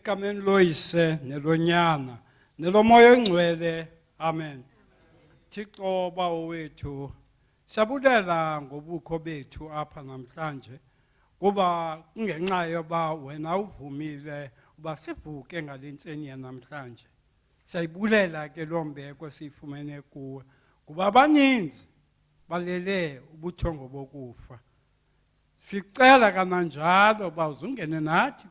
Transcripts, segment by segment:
egameni loyise nelonyana nelomoya ongcwele, amen. Thixo Bawo wethu, siyabulela ngobukho bethu apha namhlanje kuba kungenxa yoba wena uvumile uba sivuke ngalentseni yanamhlanje. Siyayibulela ke loo mbeko siyifumene kuwe kuba abaninzi balele ubuthongo bokufa. Sicela kananjalo uba uzungene nathi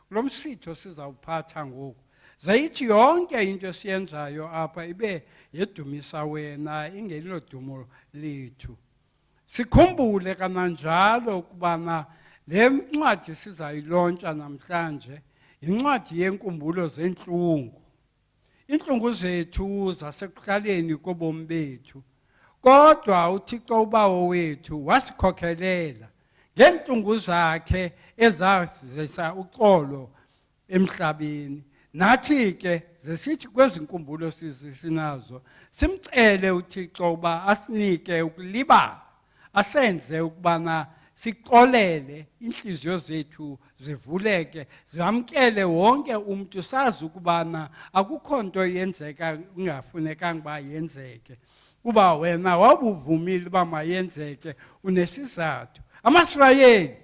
kulo msitho sizawuphatha ngoku. Zayithi yonke into esiyenzayo apha ibe yedumisa wena, ingelilo dumo lethu. Sikhumbule kananjalo ukubana le ncwadi sizayilontsha namhlanje yincwadi yenkumbulo zentlungu. Intlungu zethu zasekuqaleni kobomi bethu. Kodwa uThixo uBawo wethu wasikhokhelela ngeentlungu zakhe ezazisa uxolo emhlabeni. Nathi ke zesithi kwezi nkumbulo sinazo simcele uThixo uba asinike ukulibala, asenze ukubana sixolele, inhliziyo zethu zivuleke, zamkele wonke umuntu, sazi ukubana akukho nto yenzeka ingafunekanga uba yenzeke. Kuba wena wabuvumile uba mayenzeke unesizathu. Amasirayeli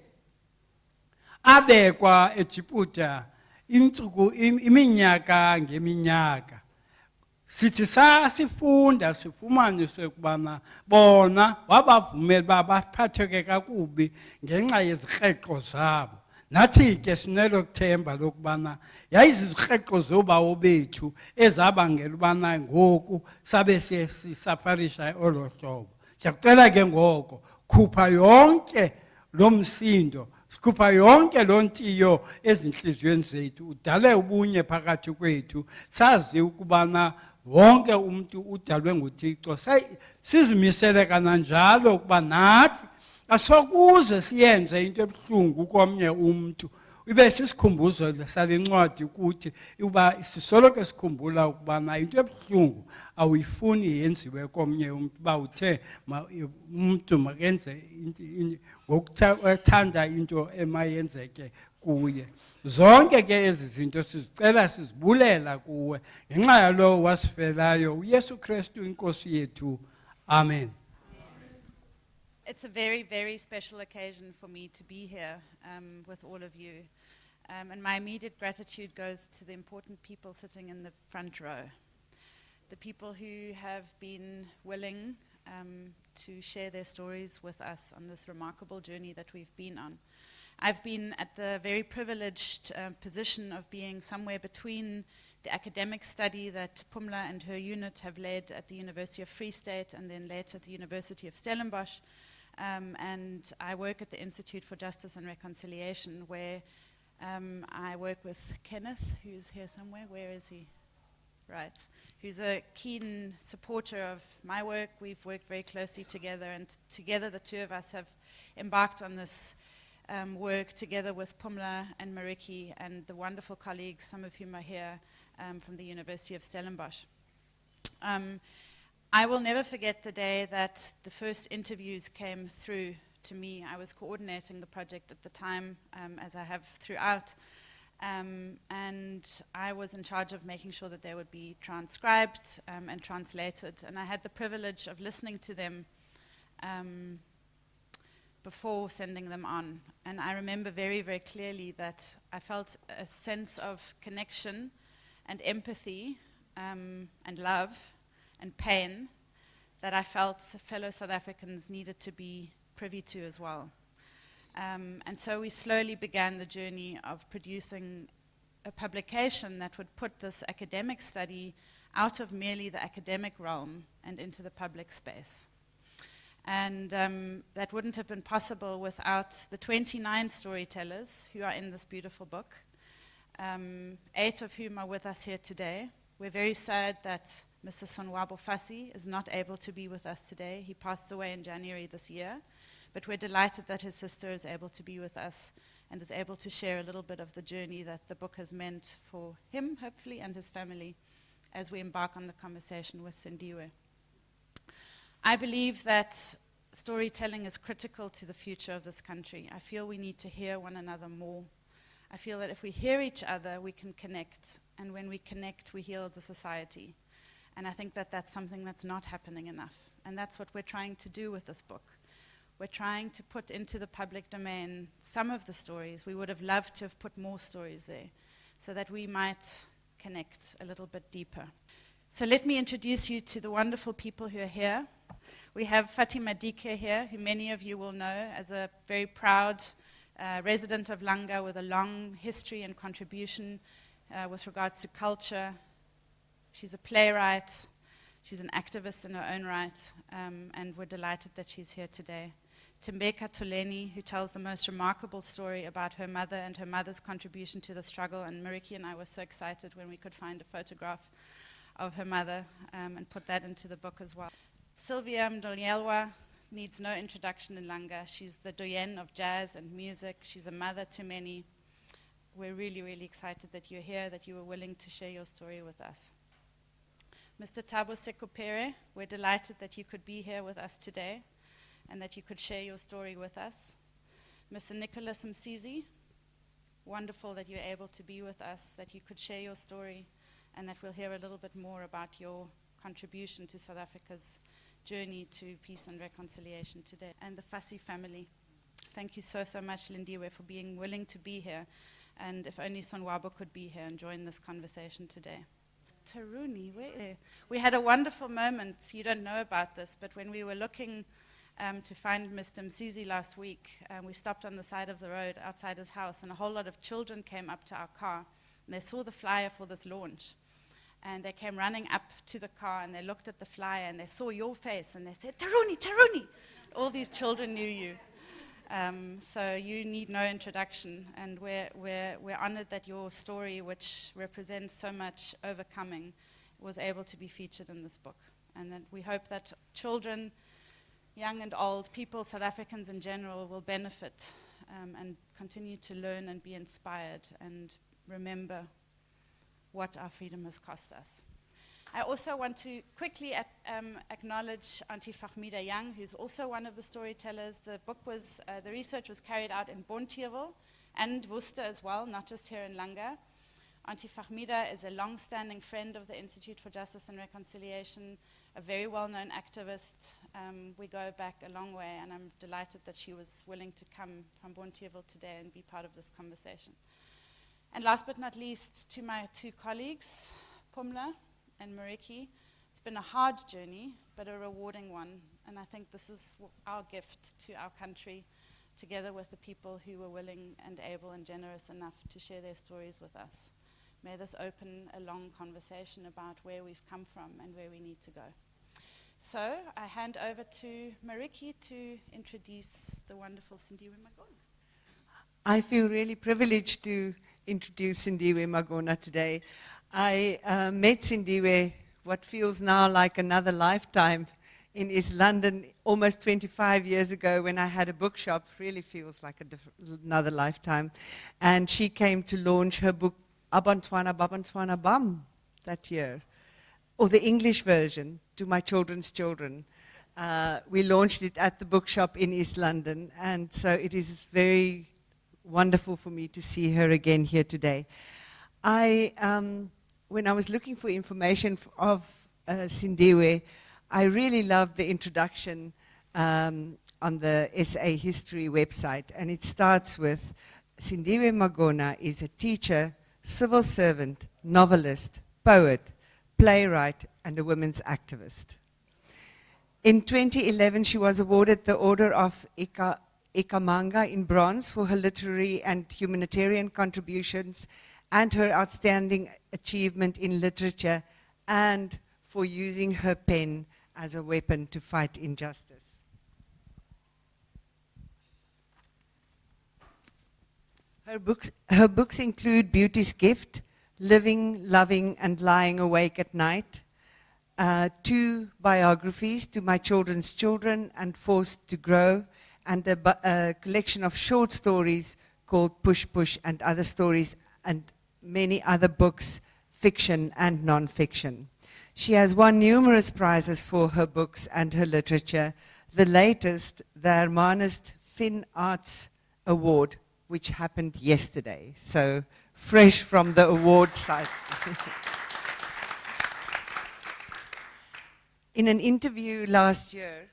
abekwa eJiputa iminyaka ngeminyaka. Sithi sifunda sifumanise ukubana bona wabavumela uba baphatheke kakubi ngenxa yezikreqo zabo. Nathi ke sinelo kuthemba lokubana yayizizikreqo zobawo bethu ezabangela ubana ngoku sabe sisafarisha olo hlobo. Siyakucela ke ngoko, khupha yonke lo msindo, khupha yonke loo ntiyo ezinhliziyweni zethu, udale ubunye phakathi kwethu, sazi ukubana wonke umuntu udalwe nguThixo. Sizimisele kananjalo ukuba nathi asokuze siyenze into ebuhlungu komnye umuntu. Ibe sisikhumbuzo sale ncwadi ukuthi uba sisoloko sikhumbula ukubana into ebuhlungu awuyifuni yenziwe komnye umuntu. Uba uthe umuntu makenze ngokuthanda into emayenzeke kuye. Zonke ke ezi zinto sizicela sizibulela kuwe ngenxa yalowo wasifelayo uYesu Kristu inkosi yethu, amen. It's a very, very special occasion for me to be here with all of you. And my immediate gratitude goes to the important people sitting in the front row. The people who have been willing to share their stories with us on this remarkable journey that we've been on. I've been at the very privileged position of being somewhere between the academic study that Pumla and her unit have led at the University of Free State and then later at the University of Stellenbosch. And I work at the Institute for Justice and Reconciliation, where I work with Kenneth, who's here somewhere. Where is he? Right. Who's a keen supporter of my work. We've worked very closely together, and together the two of us have embarked on this work together with Pumla and Marietjie and the wonderful colleagues, some of whom are here from the University of Stellenbosch. I will never forget the day that the first interviews came through to me. I was coordinating the project at the time, as I have throughout, and I was in charge of making sure that they would be transcribed and translated. And I had the privilege of listening to them before sending them on. And I remember very, very clearly that I felt a sense of connection and empathy and love and pain that I felt fellow South Africans needed to be privy to as well. And so we slowly began the journey of producing a publication that would put this academic study out of merely the academic realm and into the public space. And that wouldn't have been possible without the 29 storytellers who are in this beautiful book, 8 of whom are with us here today. We're very sad that Mr. Sonwabo Fassie is not able to be with us today. He passed away in January this year, but we're delighted that his sister is able to be with us and is able to share a little bit of the journey that the book has meant for him, hopefully, and his family as we embark on the conversation with Lindiwe. I believe that storytelling is critical to the future of this country. I feel we need to hear one another more. I feel that if we hear each other, we can connect. And when we connect, we heal as a society. And I think that that's something that's not happening enough. And that's what we're trying to do with this book. We're trying to put into the public domain some of the stories. We would have loved to have put more stories there so that we might connect a little bit deeper. So let me introduce you to the wonderful people who are here. We have Fatima Dike here, who many of you will know as a very proud resident of Langa with a long history and contribution with regards to culture. She's a playwright, she's an activist in her own right, and we're delighted that she's here today. Tembeka Toleni, who tells the most remarkable story about her mother and her mother's contribution to the struggle, and Marietjie and I were so excited when we could find a photograph of her mother and put that into the book as well. Sylvia Mdunyelwa needs no introduction in Langa. She's the doyenne of jazz and music. She's a mother to many. We're really, really excited that you're here, that you were willing to share your story with us. Mr. Thabo Sekopere, we're delighted that you could be here with us today and that you could share your story with us. Mr. Nicolas Msizi, wonderful that you're able to be with us, that you could share your story, and that we'll hear a little bit more about your contribution to South Africa's journey to peace and reconciliation today. And the Fassie family, thank you so, so much, Lindiwe, for being willing to be here. And if only Sonwabo could be here and join this conversation today. TARUNI, we had a wonderful moment. You don't know about this, but when we were looking to find Mr. Msizi last week, we stopped on the side of the road outside his house, and a whole lot of children came up to our car, and they saw the flyer for this launch. And they came running up to the car, and they looked at the flyer, and they saw your face, and they said, "TARUNI, TARUNI!" All these children knew you. So you need no introduction, and we're honored that your story, which represents so much overcoming, was able to be featured in this book. And that we hope that children, young and old, people, South Africans in general, will benefit and continue to learn and be inspired and remember what our freedom has cost us. I also want to quickly acknowledge Auntie Fahmida Young, who's also one of the storytellers. The book was, the research was carried out in Bonteheuwel and Worcester as well, not just here in Langa. Auntie Fahmida is a long-standing friend of the Institute for Justice and Reconciliation, a very well-known activist. We go back a long way, and I'm delighted that she was willing to come from Bonteheuwel today and be part of this conversation. And last but not least, to my two colleagues, Pumla and Marietjie. It's been a hard journey, but a rewarding one. And I think this is our gift to our country, together with the people who were willing and able and generous enough to share their stories with us. May this open a long conversation about where we've come from and where we need to go. So I hand over to Marietjie to introduce the wonderful Lindiwe Magona. I feel really privileged to introduce Lindiwe Magona today. I met Lindiwe what feels now like another lifetime in East London almost 25 years ago when I had a bookshop. Really feels like another lifetime. And she came to launch her book, Abantwana Babantwana Bam, that year, or the English version, To My Children's Children. We launched it at the bookshop in East London, and so it is very wonderful for me to see her again here today. When I was looking for information of Lindiwe, I really loved the introduction on the SA History website, and it starts with, Lindiwe Magona is a teacher, civil servant, novelist, poet, playwright, and a women's activist. In 2011, she was awarded the Order of Ikamanga in bronze for her literary and humanitarian contributions and her outstanding achievement in literature and for using her pen as a weapon to fight injustice. Her books include Beauty's Gift, Living, Loving, and Lying Awake at Night, 2 biographies, To My Children's Children and Forced to Grow, and a collection of short stories called Push Push and Other Stories, and many other books, fiction and non-fiction. She has won numerous prizes for her books and her literature, the latest, the Hermanus Fin Arts Award, which happened yesterday, so fresh from the award site. In an interview last year,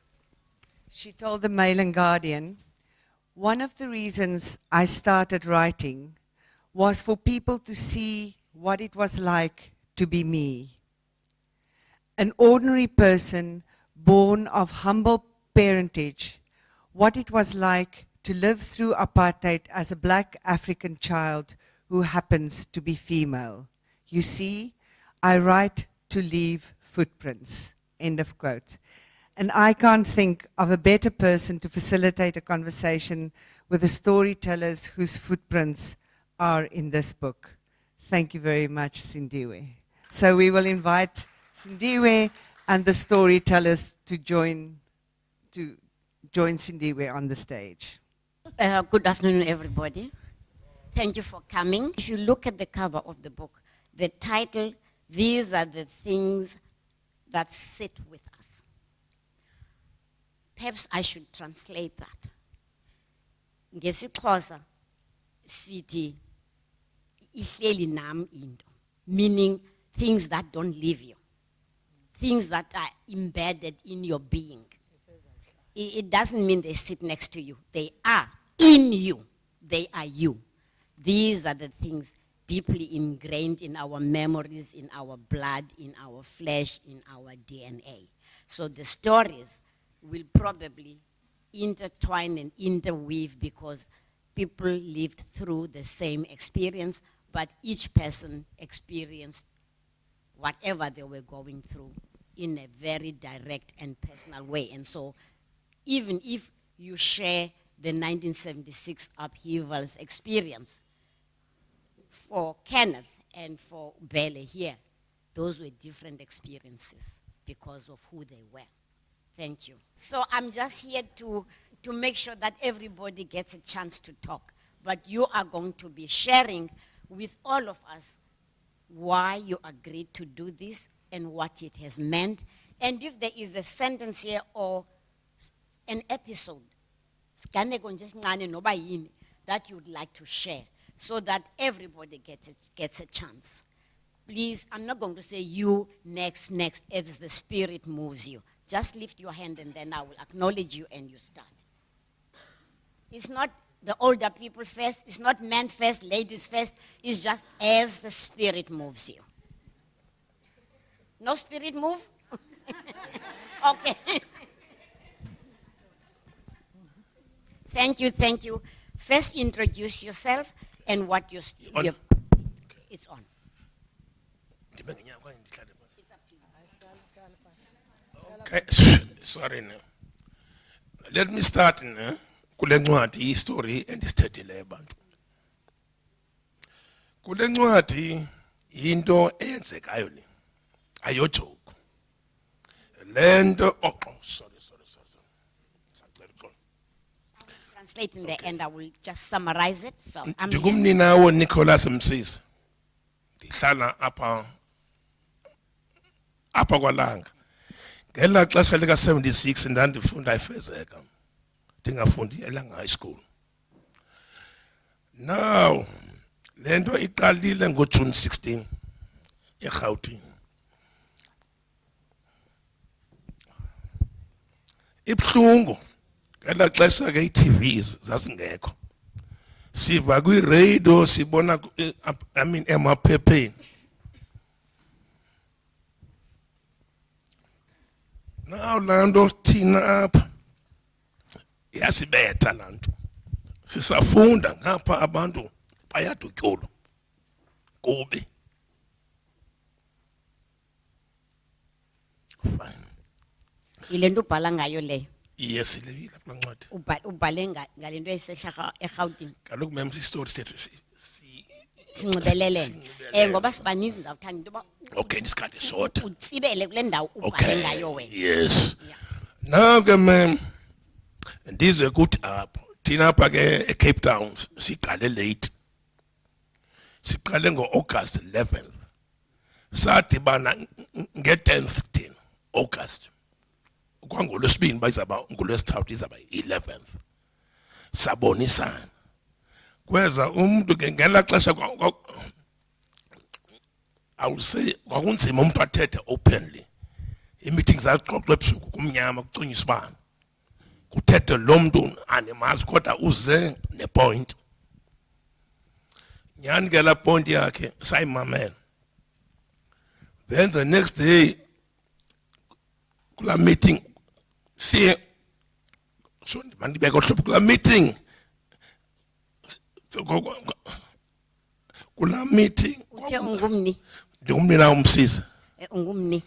she told the Mail and Guardian, "One of the reasons I started writing was for people to see what it was like to be me. An ordinary person born of humble parentage, what it was like to live through apartheid as a black African child who happens to be female. You see, I write to leave footprints." End of quote. And I can't think of a better person to facilitate a conversation with the storytellers whose footprints are in this book. Thank you very much, Lindiwe. So we will invite Lindiwe and the storytellers to join Lindiwe on the stage. Good afternoon, everybody. Thank you for coming. If you look at the cover of the book, the title, These Are the Things That Sit With Us. Perhaps I should translate that. NgesiXhosa sithi ihleli nam into, meaning things that don't leave you, things that are embedded in your being. It doesn't mean they sit next to you. They are in you. They are you. These are the things deeply ingrained in our memories, in our blood, in our flesh, in our DNA. So the stories will probably intertwine and interweave because people lived through the same experience, but each person experienced whatever they were going through in a very direct and personal way. And so even if you share the 1976 upheavals experience, for Kenneth and for Bele here, those were different experiences because of who they were. Thank you. So I'm just here to make sure that everybody gets a chance to talk. But you are going to be sharing with all of us why you agreed to do this and what it has meant. And if there is a sentence here or an episode that you would like to share so that everybody gets a chance. Please, I'm not going to say you next, as the Spirit moves you. Just lift your hand and then I will acknowledge you and you start. It's not the older people first, it's not men first, ladies first, it's just as the Spirit moves you. No spirit move? Okay. Thank you, thank you. First introduce yourself and what you On. it's on. Okay, sorry now. Let me start now. Kule ncwadi history endisithethile abantu. Kule ncwadi into eyenzekayo le. Ayojoke. Lento sorry. Translate in the end, I will just summarize it. So I'm listening. Ndikumninawo Nicolas Msizi. Ndihlala apha kwaLanga. Ngela xesha lika 76 ndandifunda eFezeka. Ndingafundi eLanga High School. Now lento iqalile ngoJune 16 eGauteng. Ibhlungu ngela xesha ke iTVs zasingekho. Siva kwi-radio sibona emaphepheni. Now lando thina apha yasibetha lanto. Sisafunda ngapha abantu bayadutyulwa. Kubi. Fine. Ile nto ubhala ngayo leyo. Yes, le lapha ncwadi. Ubhale ngale nto esehla eGauteng. Kaloku mem story sethu Sinxibelelene. Ngoba sibaninzi zawuthanda into ba okay, ndisikade sodwa. utsibele kule ndawo ubhale ngayo wena. Yes. Now ke mem ndizwe kuthi apha thina apha ke eCape Town siqale late. Siqale ngoAugust 11th. Sadibana nge10th thina August. KwangoLwesibini bayizaba ngoLwesithathu izaba 11th. Sabonisana. Kweza umuntu ke ngela xesha I will say kwakunzima umuntu athethe openly. Imeetings axoxe ebusuku kumnyama kucinywa isibane. Kuthethe lo muntu anemazi kodwa uze nepoint. Nyani ke la point yakhe sayimamela. Then the next day kula meeting see so mandibeka ohlobo kula meeting kula meeting Uthe ungumni. ndingumnina uMsizi Ungumni.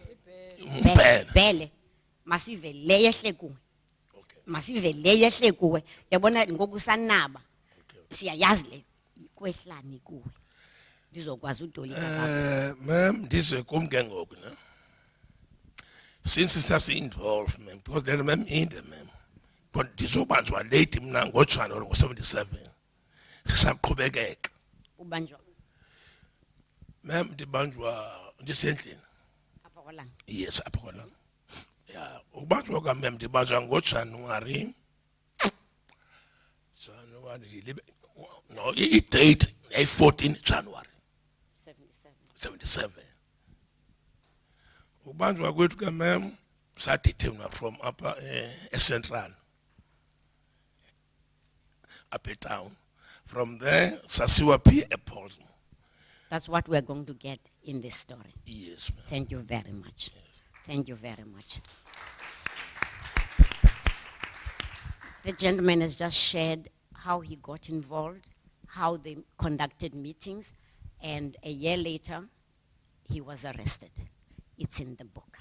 Mpela. Bele. Masive le yehle kuwe. Masive le yehle kuwe. Yabona ngoku sanaba. Siyayazi le kwehlani kuwe. Ndizokwazi udolika kakho. ma'am ndizwe kum ke ngoku na since sasi-involved ma'am because then ma'am inde ma'am but ndizobanjwa late mna ngoJanuary ngo-77 sisaqhubekeka Ubanjwa ma'am ndibanjwa ndisendlini apha kwaLanga. yes apha kwaLanga ya ubanjwa kwam ma'am ndibanjwa ngoJanuary no i-date yayi-14 January 77 ubanjwa kwethu ke ma'am sadethenwa from upper eCentral up at town. From there sasiwa phi ePaul's. That's what we're going to get in this story. Yes ma'am. Thank you very much. Thank you very much. The gentleman has just shared how he got involved, how they conducted meetings, and a year later, he was arrested. It's in the book.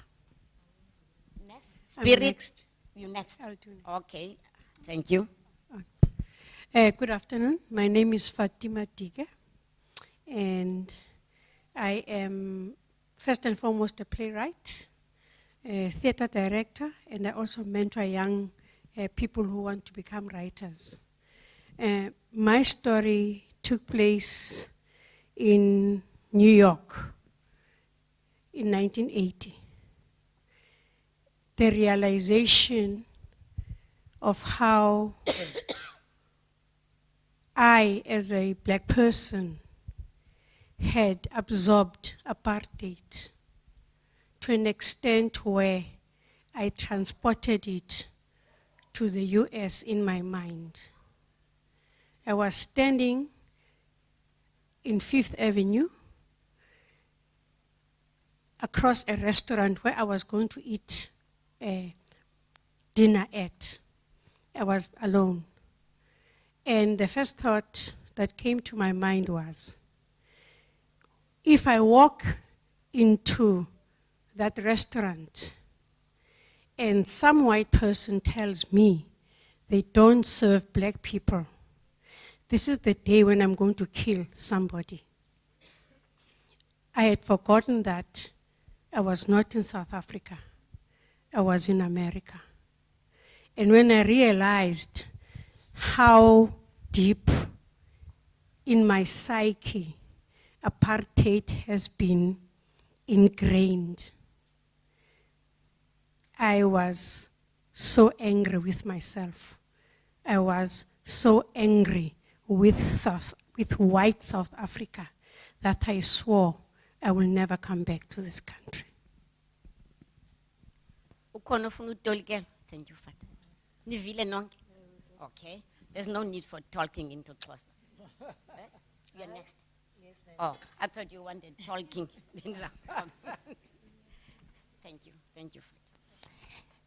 Next. I'm Spirit. next. You next. I'll do next. Okay. Thank you. Good afternoon. My name is Fatima Dike, and I am first and foremost a playwright, a theater director, and I also mentor young people who want to become writers. My story took place in New York in 1980. The realization of how I, as a black person, had absorbed apartheid to an extent where I transported it to the US in my mind. I was standing in Fifth Avenue across a restaurant where I was going to eat dinner at. I was alone. And the first thought that came to my mind was, if I walk into that restaurant and some white person tells me they don't serve black people, this is the day when I'm going to kill somebody. I had forgotten that I was not in South Africa. I was in America. And when I realized how deep in my psyche apartheid has been ingrained, I was so angry with myself. I was so angry with white South Africa that I swore I will never come back to this country. Ukhona ufuna ukutolikela? Thank you, Fatima. Nivile nonke? Okay. There's no need for talking into Xhosa. You're next. Yes, ma'am. Oh, I thought you wanted talking. Thank you. Thank you.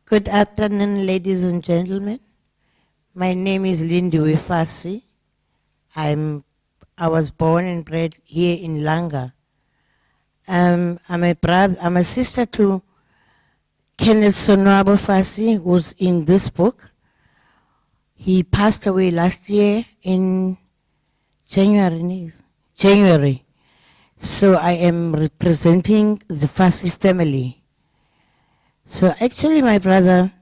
Good afternoon, ladies and gentlemen. My name is Lindiwe Fassie. I was born and bred here in Langa. I'm a sister to Kenneth Fassie, who's in this book. He passed away last year in January. So I am representing the Fassie family. So actually my brother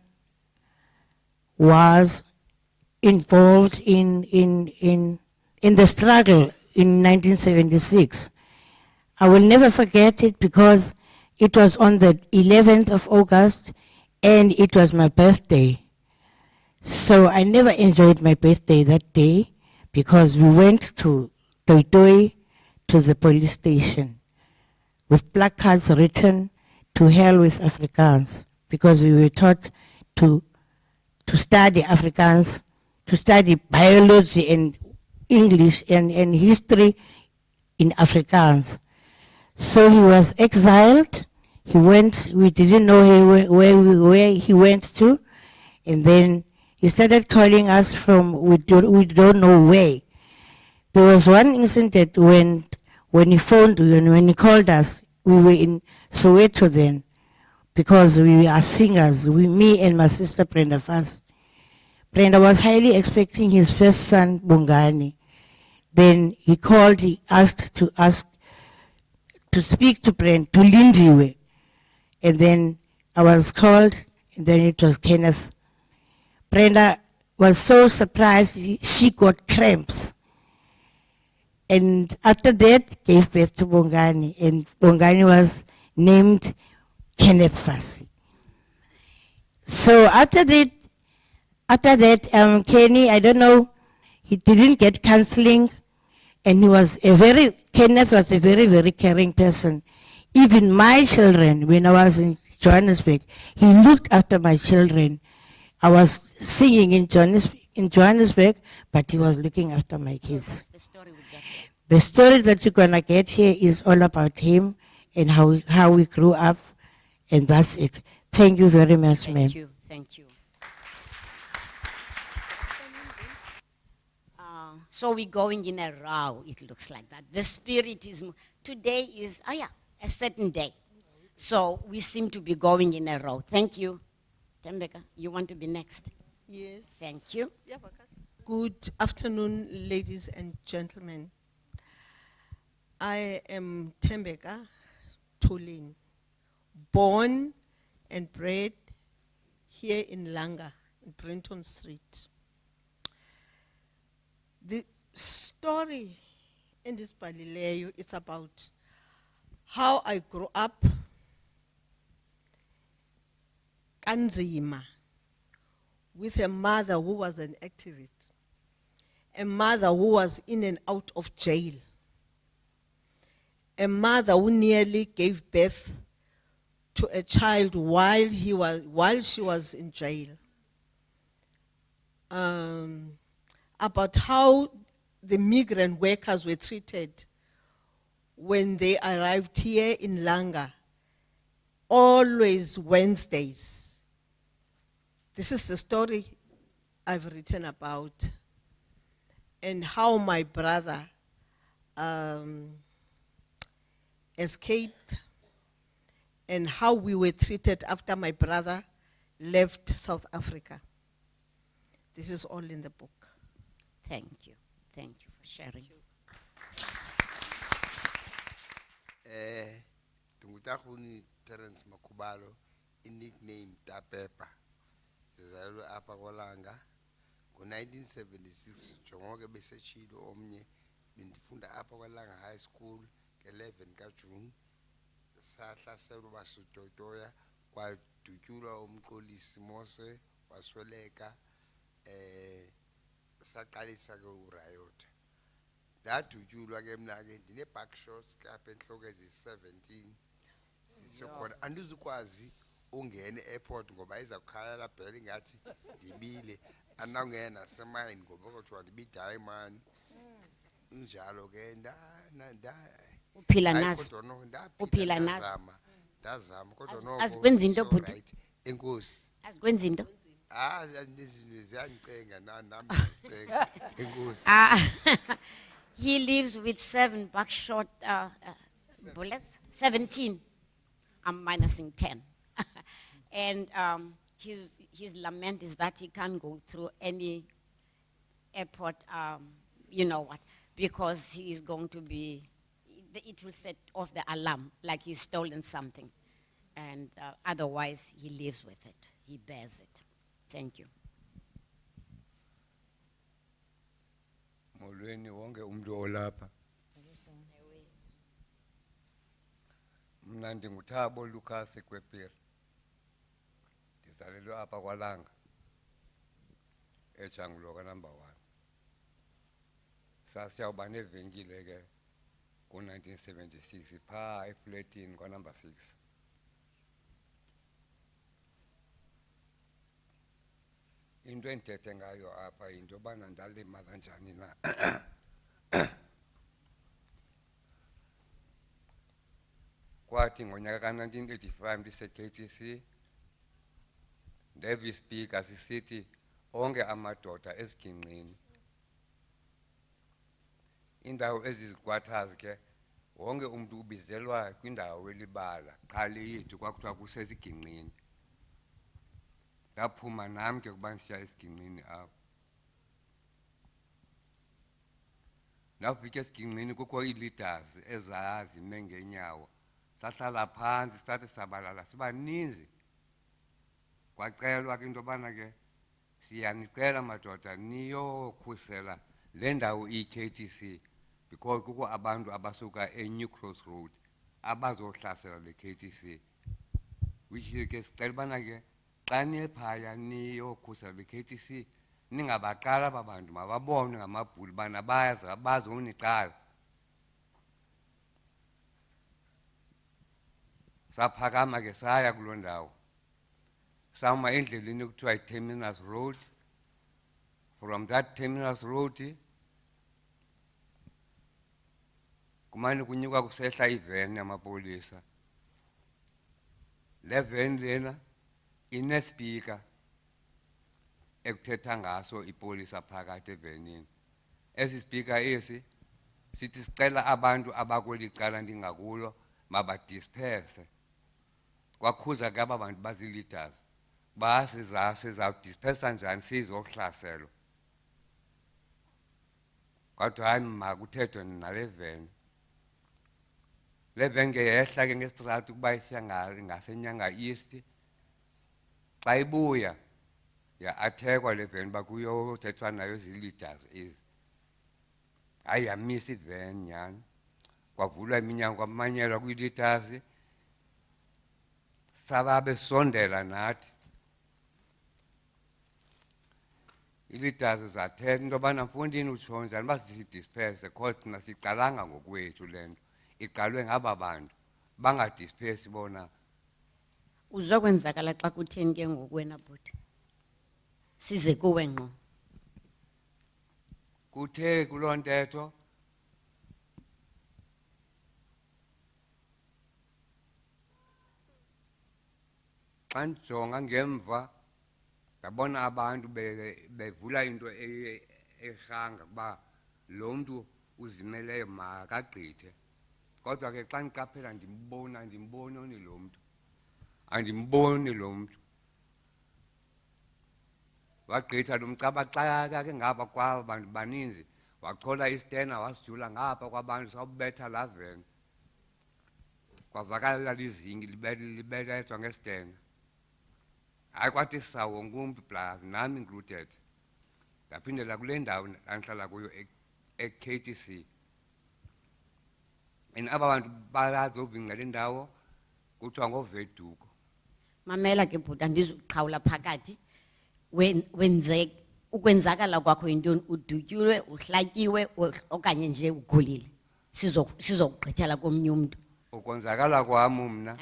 was involved in the struggle in 1976. I will never forget it because it was on the 11th of August and it was my birthday. So I never enjoyed my birthday that day because we went to Toy to the police station with placards written "To hell with Afrikaans," because we were taught to study Afrikaans, to study biology and English and history in Afrikaans. So he was exiled. He went, we didn't know where he went to, and then he started calling us from we don't know where. There was one incident when he phoned, when he called us, we were in Soweto then, because we are singers, me and my sister Brenda Fassie. Brenda was highly expecting his first son, Bongani. Then he called, he asked to speak to Brenda, to Lindiwe. And then I was called, and then it was Kenneth. Brenda was so surprised, she got cramps. And after that, gave birth to Bongani, and Bongani was named Kenneth Fassie. So after that, Kenny, I don't know, he didn't get counseling, and Kenneth was a very, very caring person. Even my children, when I was in Johannesburg, he looked after my children. I was singing in Johannesburg, but he was looking after my kids. The story that you're gonna get here is all about him and how we grew up, and that's it. Thank you very much, ma'am. Thank you. So we're going in a row, it looks like that. The spirit is, today is, a certain day. So we seem to be going in a row. Thank you. Tembeka, you want to be next? Yes. Thank you. Good afternoon, ladies and gentlemen. I am Tembeka Toleni, born and bred here in Langa, in Brenton Street. The story in this Balileyo is about how I grew up kanzima with a mother who was an activist, a mother who was in and out of jail, a mother who nearly gave birth to a child while she was in jail. About how the migrant workers were treated when they arrived here in Langa, always Wednesdays. This is the story I've written about. and how my brother escaped and how we were treated after my brother left South Africa. This is all in the book. Thank you for sharing. Tungutahuni Terence MAKHUBALO, in nickname TAPEPE. Zizalwe apa kwaLanga. Ngo-1976, jongoke besechilo omnye, bendifunda apa kwaLanga High School, ke-11 kaJune. Sahlaselwa basutotoya, kwadutyulwa umxolisi Mose, wasweleka, saqalisa ke urayota. Ndadutyulwa ke mna ke ndine-back shots kapha entloko ezi-17. Sisekhona andizukwazi ungene e-airport ngoba iza kukhala la bhele ngathi ndibile, andawungena nasemayini ngoba kuthiwa ndibi-diamond. Injalo ke Uphila nazo. Uphila nazo. ndazama kodwa noko Azikwenza into it's bhuti. alright. Enkosi. Azikwenza into. Izinto ziyangicenga nami ndicenga. Enkosi. He lives with 7 buckshot bullets, 17. I'm minusing 10. And his lament is that he can't go through any airport, you know what, because he is going to be, it will set off the alarm like he's stolen something. And otherwise, he lives with it. He bears it. Thank you. Molweni wonke umuntu olapha. Mna ndinguThabo Lucas eKwepere. Ndizalelwe apha kwaLanga. eJangulo number 1. Sasiyawuba nevenkile ke ngo-1976 phaa eflatini number 6. Into endithethe ngayo apha yinto yobana ndalima kanjani na. Kwathi ngonyaka ka-1985 ndise-KTC ndeva ispika sisithi onke amadoda esigingqini. Indawo ezizikwathazi ke wonke umuntu ubizelwa kwindawo elibala qha le yethu kwakuthiwa kusesigingqini. Ndaphuma nam ke kuba ndisiya esigingqini apho. Ndafika esigingqini kukho ii-leaders ezazime ngeenyawo. Sahlala phantsi sathe sabalala sibaninzi. Kwacelwa ke into yobana ke siyanicela madoda niyokhusela le ndawo iyi-KTC because kukho abantu abasuka eNew Cross Road abazohlasela le KTC. Which is ke sicela ubana ke xa niyephaya niyokhusela le KTC ningabaqala aba bantu mababone ngamabhuli bana bazoniqala. Saphakama ke saya kuloo ndawo. Sama endleleni kuthiwa yi-Terminus Road. From that Terminus Road kumane kunyuka kusehla iveni yamapolisa. Le veni lena inespika ekuthetha ngaso ipolisa phakathi evenini. Esi spika esi sithi sicela abantu abakweli cala ndingakulo mabadisperse. Kwakhuza ke aba bantu bazii-leaders sizawudispersa njani sizohlaselwa. Kwathiwa hayi makuthethwe nale veni. Le veni ke yehla ke ngesitrato ukuba isiya ngaseNyanga East. Xa ibuya ya-athekwa le veni uba kuyothethwa nayo zii-leaders ezi. Hayi yamisa iveni nyhani. Kwavulwa iminyango kwamanyelwa kwii-leaders. Sababe sondela nathi. I-leaders zathetha into yobana mfondini utsho njani uba sidisperse because thina siqalanga ngokwethu le nto. Iqalwe ngaba bantu bangadispersi bona. Uzokwenzakala xa kutheni ke ngoku wena bhuti? Size kuwe ngqo. Kuthe kuloo ntetho xa ndijonga ngemva ndabona abantu bevula into erhanga kuba lo mntu uzimeleyo makagqithe. Kodwa ke xa ndiqaphela andimboni lo mntu. Andimboni lo mntu. Wagqitha lo mcabaxaka ke ngapha kwaba bantu baninzi. Wachola istena wasijula ngapha kwabantu sawubetha la veni. Kwavakala lizingi libelethwa ngestena. Hayi kwathi sawo wonke umntu plus nami included. Ndaphindela kule ndawo andihlala kuyo e-KTC. And aba bantu bazobhinqa le ndawo kuthiwa ngoveduko. Mamela ke bhuti andizuqhawula phakathi. Ukwenzakala kwakho yintoni, udutyulwe, uhlatyiwe okanye nje ugulile. Sizokugqithela komnye umntu. Ukonzakala kwami mna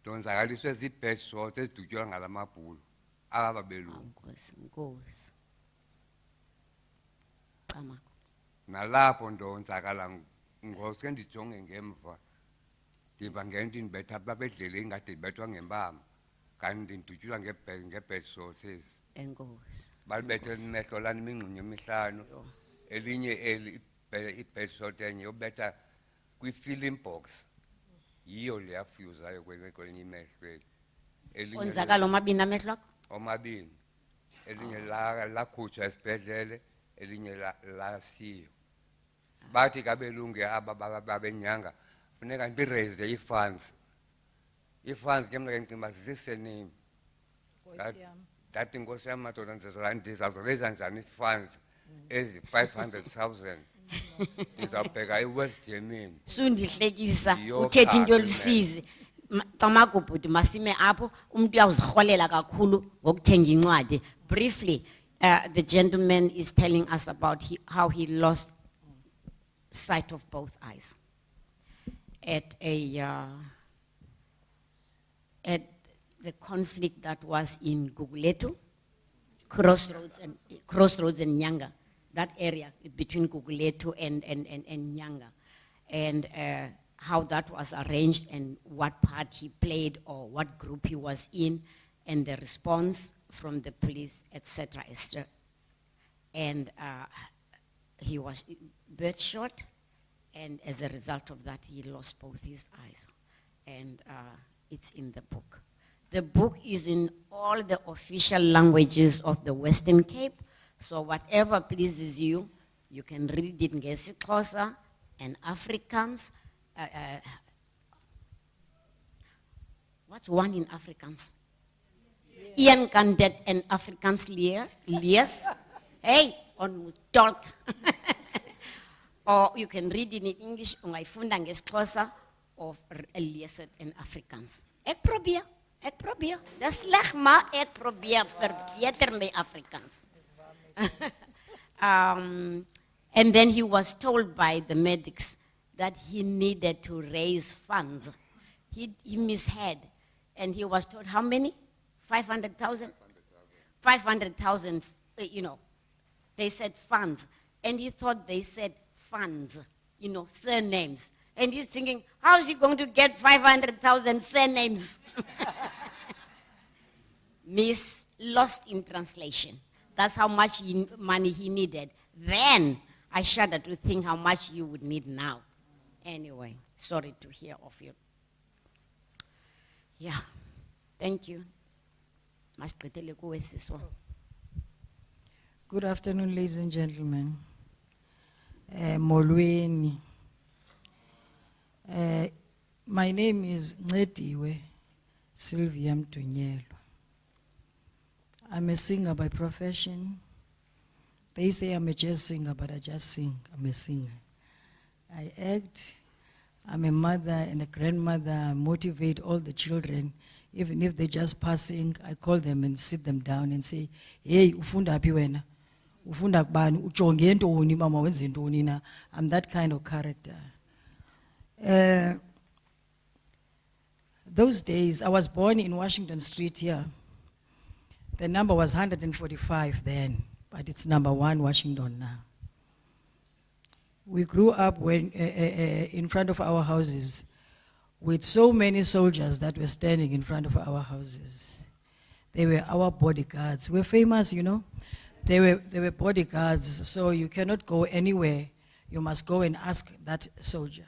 ndonzakaliswe zii-bed shots ezidutyulwa ngala mabhulu aba belungu. Nkosi. Camako. Nalapho ndonzakala ngosuke ndijonge ngemva. Ndiva ngento indibetha babedlele ingade ndibethwa ngempama. Kanti ndidutyulwa nge-bed shots ezi. Enkosi. Balibethe imehlo lana imingxunyo emihlanu. Elinye i-bed shot enye yobetha kwi-filling box. Yiyo le yafyuzayo kwelinye imehlo eli. Onzakala omabini amehlo akho? Omabini. Elinye lakhutshwa esibhedlele, elinye lasiyo. Bathi kabelungu aba babenyanga funeka ndiraise ii-funds. Ii-funds ke mna ke ndicinga uba zisi-surname. Ndathi nkosi yam madoda ndizazireyisa njani ii-funds ezi-500,000. Ndizawubheka iWest Germany. Sundihlekisa uthetha into elusizi. Camako bhuti masime apho umuntu uyawuzirholela kakhulu ngokuthenga incwadi. Briefly, the gentleman is telling us about how he lost sight of both eyes at the conflict that was in Guguletu, Crossroads and Nyanga. That area between Guguletu and Nyanga, and how that was arranged and what part he played or what group he was in, and the response from the police, etc. And he was birdshot, and as a result of that, he lost both his eyes. And it's in the book. The book is in all the official languages of the Western Cape. So whatever pleases you, you can read it in isiXhosa and Afrikaans. What's one in Afrikaans? Ian kan dit in Afrikaans lees. Hey, on talk. Or you can read it in English, ungayifunda ngesiXhosa of lees it in Afrikaans. Ek probeer. Dis sleg, maar ek probeer verbeter my Afrikaans. And then he was told by the medics that he needed to raise funds. He misheard, and he was told how many? 500,000? 500,000, they said funds. And he thought they said funds, surnames. And he's thinking, how is he going to get 500,000 surnames? Lost in translation. That's how much money he needed. Then I shudder to think how much you would need now. Anyway, sorry to hear of you. Yeah, thank you. Good afternoon, ladies and gentlemen. Molweni. My name is Lindiwe Sylvia Mdunyelwa. I'm a singer by profession. They say I'm a jazz singer, but I just sing. I'm a singer. I act. I'm a mother and a grandmother. I motivate all the children. Even if they're just passing, I call them and sit them down and say, hey, ufunda hapi wena? Ufunda kubani? Ujonge ntoni mama wenze ntoni na? I'm that kind of character. Those days, I was born in Washington Street here. The number was 145 then, but it's number 1 Washington now. We grew up in front of our houses with so many soldiers that were standing in front of our houses. They were our bodyguards. We're famous, They were bodyguards, so you cannot go anywhere. You must go and ask that soldier.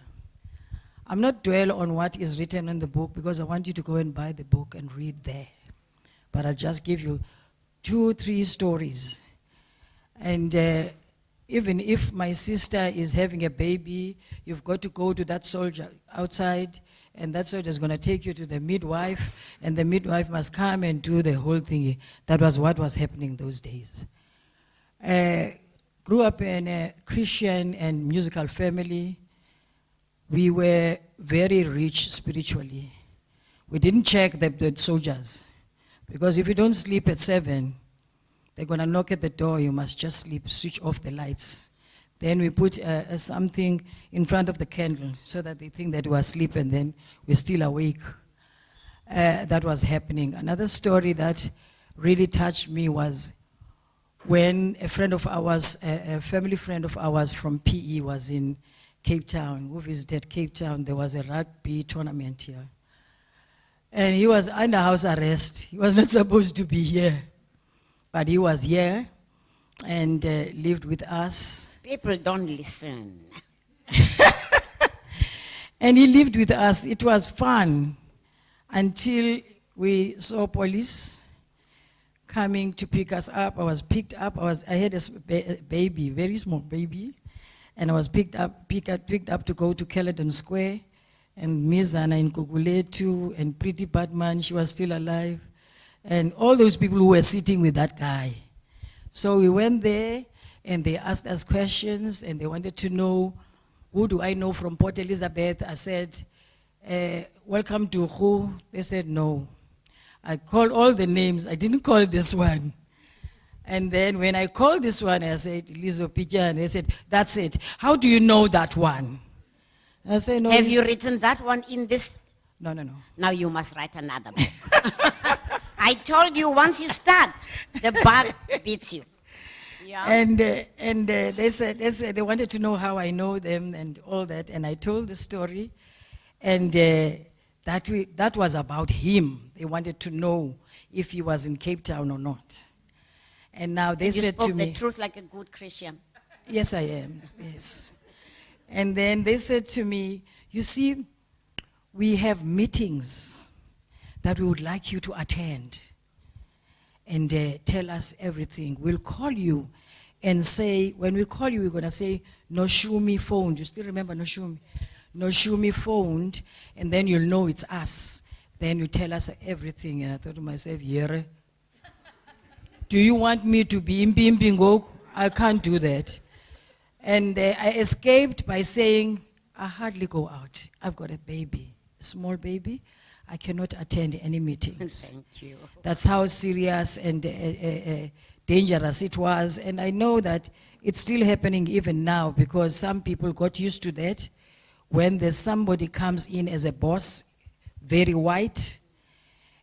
I'm not dwell on what is written in the book because I want you to go and buy the book and read there. But I'll just give you 2 or 3 stories. And even if my sister is having a baby, you've got to go to that soldier outside, and that soldier is going to take you to the midwife, and the midwife must come and do the whole thing. That was what was happening those days. Grew up in a Christian and musical family. We were very rich spiritually. We didn't check the soldiers, because if you don't sleep at 7, they're going to knock at the door. You must just sleep, switch off the lights. Then we put something in front of the candles so that they think that we're asleep and then we're still awake. That was happening. Another story that really touched me was when a friend of ours, a family friend of ours from PE was in Cape Town, who visited Cape Town. There was a rugby tournament here. And he was under house arrest. He was not supposed to be here. But he was here and lived with us. People don't listen. And he lived with us. It was fun until we saw police coming to pick us up. I was picked up. I had a baby, very small baby. And I was picked up to go to Caledon Square. And Mizana in Kukuletu and Pretty Batman, she was still alive. And all those people who were sitting with that guy. So we went there and they asked us questions and they wanted to know, who do I know from Port Elizabeth? I said, welcome to who? They said no. I called all the names. I didn't call this one. And then when I called this one, I said, Lizo Pija, and they said, that's it. How do you know that one? I said, no. Have you written that one in this? No. Now you must write another book. I told you once you start, the bug beats you. Yeah. And they said they wanted to know how I know them and all that, and I told the story, and that was about him. They wanted to know if he was in Cape Town or not. And now they said to me, you spoke the truth like a good Christian. Yes, I am. Yes. And then they said to me, you see, we have meetings that we would like you to attend and tell us everything. We'll call you and say, when we call you, we're going to say, Noshumi phoned. You still remember Noshumi? Noshumi phoned, and then you'll know it's us. Then you tell us everything. And I thought to myself, Yere, do you want me to be impimpingo? I can't do that. And I escaped by saying, I hardly go out. I've got a baby, a small baby. I cannot attend any meetings. Thank you. That's how serious and dangerous it was. And I know that it's still happening even now because some people got used to that. When there's somebody comes in as a boss, very white,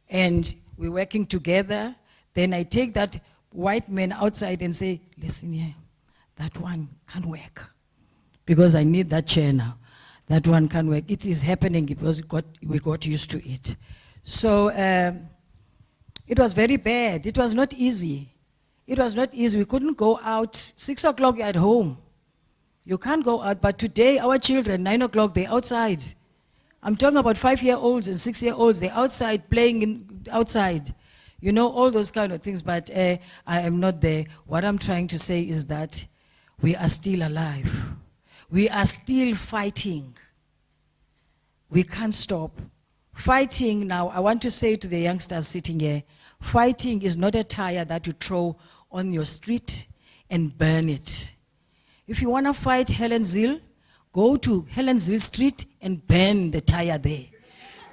and we're working together, then I take that white man outside and say, listen here, that one can't work because I need that chair now. That one can't work. It is happening because we got used to it. So it was very bad. It was not easy. It was not easy. We couldn't go out. 6 o'clock you're at home. You can't go out. But today our children, 9 o'clock, they're outside. I'm talking about 5-year-olds and 6-year-olds. They're outside playing outside. You know, all those kind of things. But I am not there. What I'm trying to say is that we are still alive. We are still fighting. We can't stop. Fighting now, I want to say to the youngsters sitting here, fighting is not a tire that you throw on your street and burn it. If you want to fight Helen Zille, go to Helen Zille Street and burn the tire there.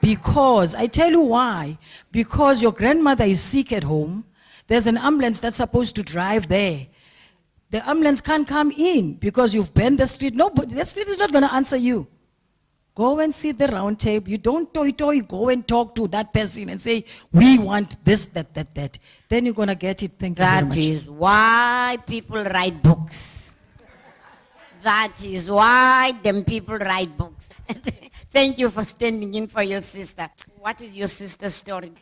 Because, I tell you why, because your grandmother is sick at home, there's an ambulance that's supposed to drive there. The ambulance can't come in because you've burned the street. Nobody, the street is not going to answer you. Go and sit the round table. You don't toy. Go and talk to that person and say, we want this, that. Then you're going to get it. Thank you very much. That is why people write books. That is why them people write books. Thank you for standing in for your sister. What is your sister's story?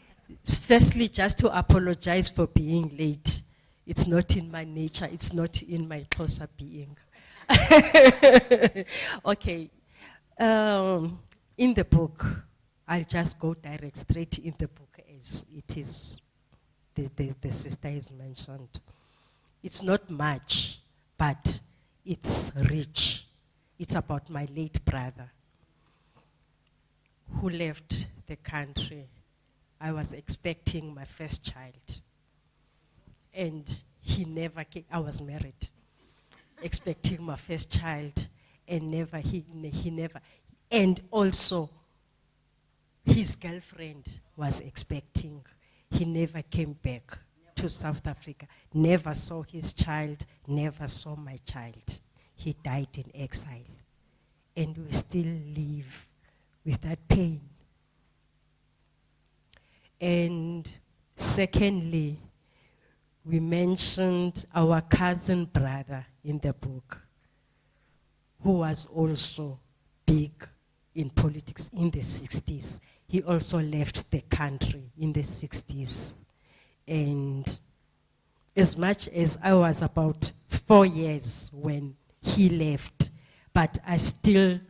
Firstly, just to apologize for being late. It's not in my nature. It's not in my Xhosa being. Okay. In the book, I'll just go straight in the book as it is, the sister has mentioned. It's not much, but it's rich. It's about my late brother who left the country. I was expecting my first child, and he never came. I was married, expecting my first child, and he never, and also his girlfriend was expecting. He never came back to South Africa, never saw his child, never saw my child. He died in exile, and we still live with that pain. And secondly, we mentioned our cousin brother in the book, who was also big in politics in the 60s. He also left the country in the 60s. And as much as I was about 4 years when he left, but I still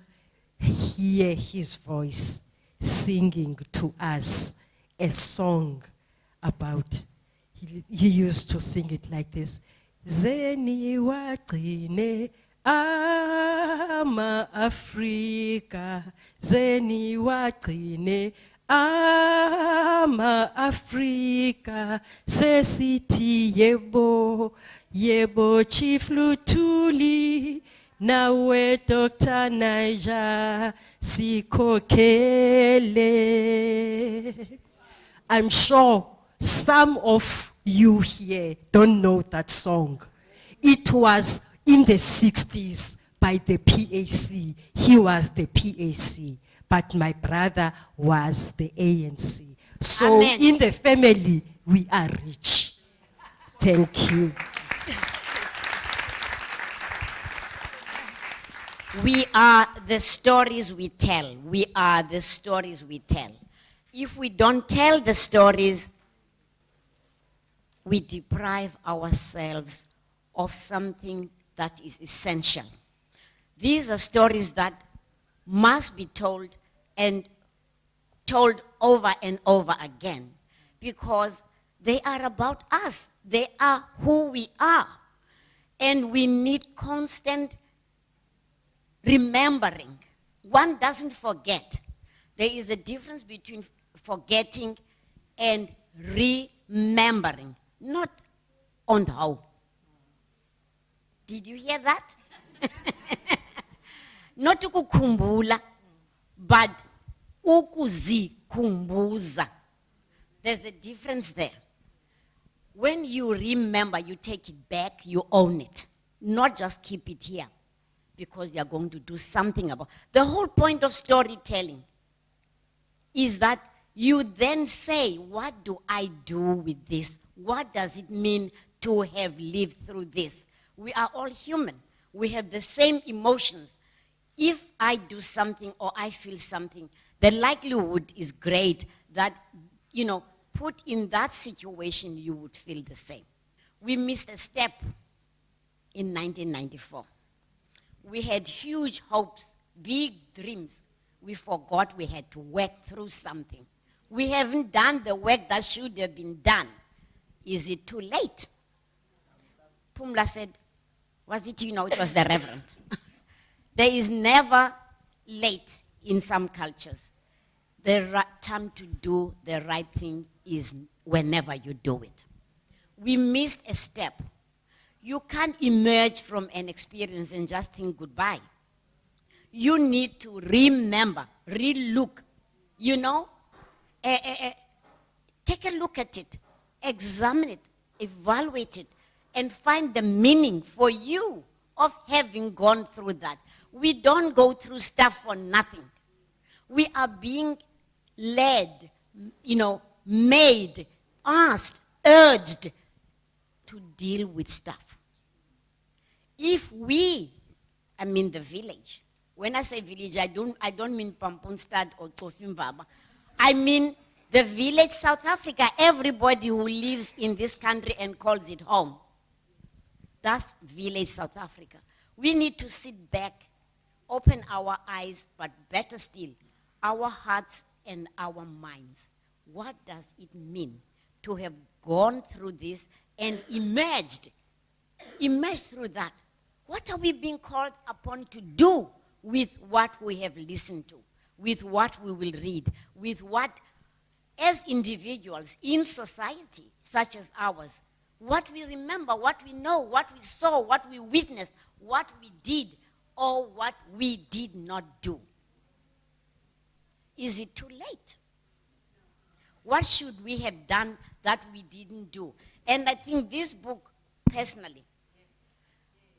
hear his voice singing to us a song about, he used to sing it like this: Zeni waqine ama Afrika, Zeni waqine ama Afrika, sesithi yebo, yebo Chief Luthuli, nawe Dr. Naija Sikhokhele. I'm sure some of you here don't know that song. It was in the 60s by the PAC. He was the PAC, but my brother was the ANC. So Amen. in the family, we are rich. Thank you. We are the stories we tell. We are the stories we tell. If we don't tell the stories, we deprive ourselves of something that is essential. These are stories that must be told and told over and over again, because they are about us. They are who we are. And we need constant remembering. One doesn't forget. There is a difference between forgetting and remembering, not on how. Did you hear that? Not ukukhumbula, but ukuzikhumbuza. There's a difference there. When you remember, you take it back, you own it. Not just keep it here, because you're going to do something about it. The whole point of storytelling is that you then say, what do I do with this? What does it mean to have lived through this? We are all human. We have the same emotions. If I do something or I feel something, the likelihood is great that, put in that situation, you would feel the same. We missed a step in 1994. We had huge hopes, big dreams. We forgot we had to work through something. We haven't done the work that should have been done. Is it too late? Pumla said, was it, it was the Reverend. There is never late in some cultures. The right time to do the right thing is whenever you do it. We missed a step. You can't emerge from an experience and just think goodbye. You need to remember, re-look, take a look at it, examine it, evaluate it, and find the meaning for you of having gone through that. We don't go through stuff for nothing. We are being led, made, asked, urged to deal with stuff. If we, the village. When I say village, I don't mean Pampunstad or Tsofimvaba. I mean the village, South Africa, everybody who lives in this country and calls it home. That's village South Africa. We need to sit back, open our eyes, but better still, our hearts and our minds. What does it mean to have gone through this and emerged through that? What are we being called upon to do with what we have listened to, with what we will read, with what, as individuals in society such as ours, what we remember, what we know, what we saw, what we witnessed, what we did, or what we did not do? Is it too late? What should we have done that we didn't do? And I think this book, personally,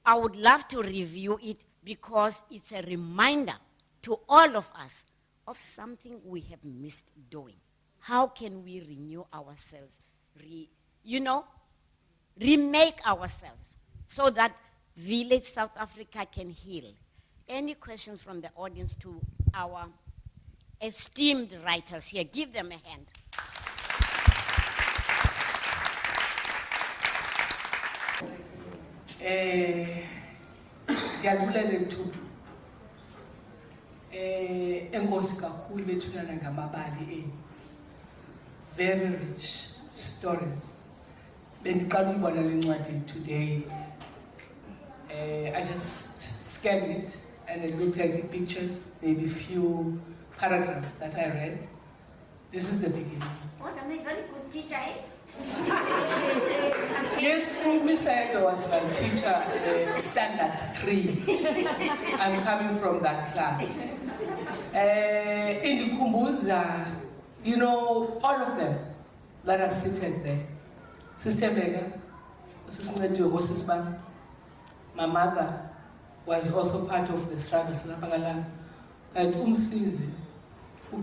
I would love to review it because it's a reminder to all of us of something we have missed doing. How can we renew ourselves, remake ourselves so that village South Africa can heal? Any questions from the audience to our esteemed writers here? Give them a hand. Ndiyabulela lethu enkosi kakhulu bethulana ngamabali enu. Very rich stories. Bendiqala uyibona le ncwadi today. I just scanned it and I looked at the pictures, maybe few paragraphs that I read. This is the beginning. Oh, I'm a very good teacher, eh? Yes, Miss Saedo was my teacher, standard 3. I'm coming from that class. In the Kumbuza, all of them that are seated there. Sister Mega, my mother was also part of the struggle. But Msizi,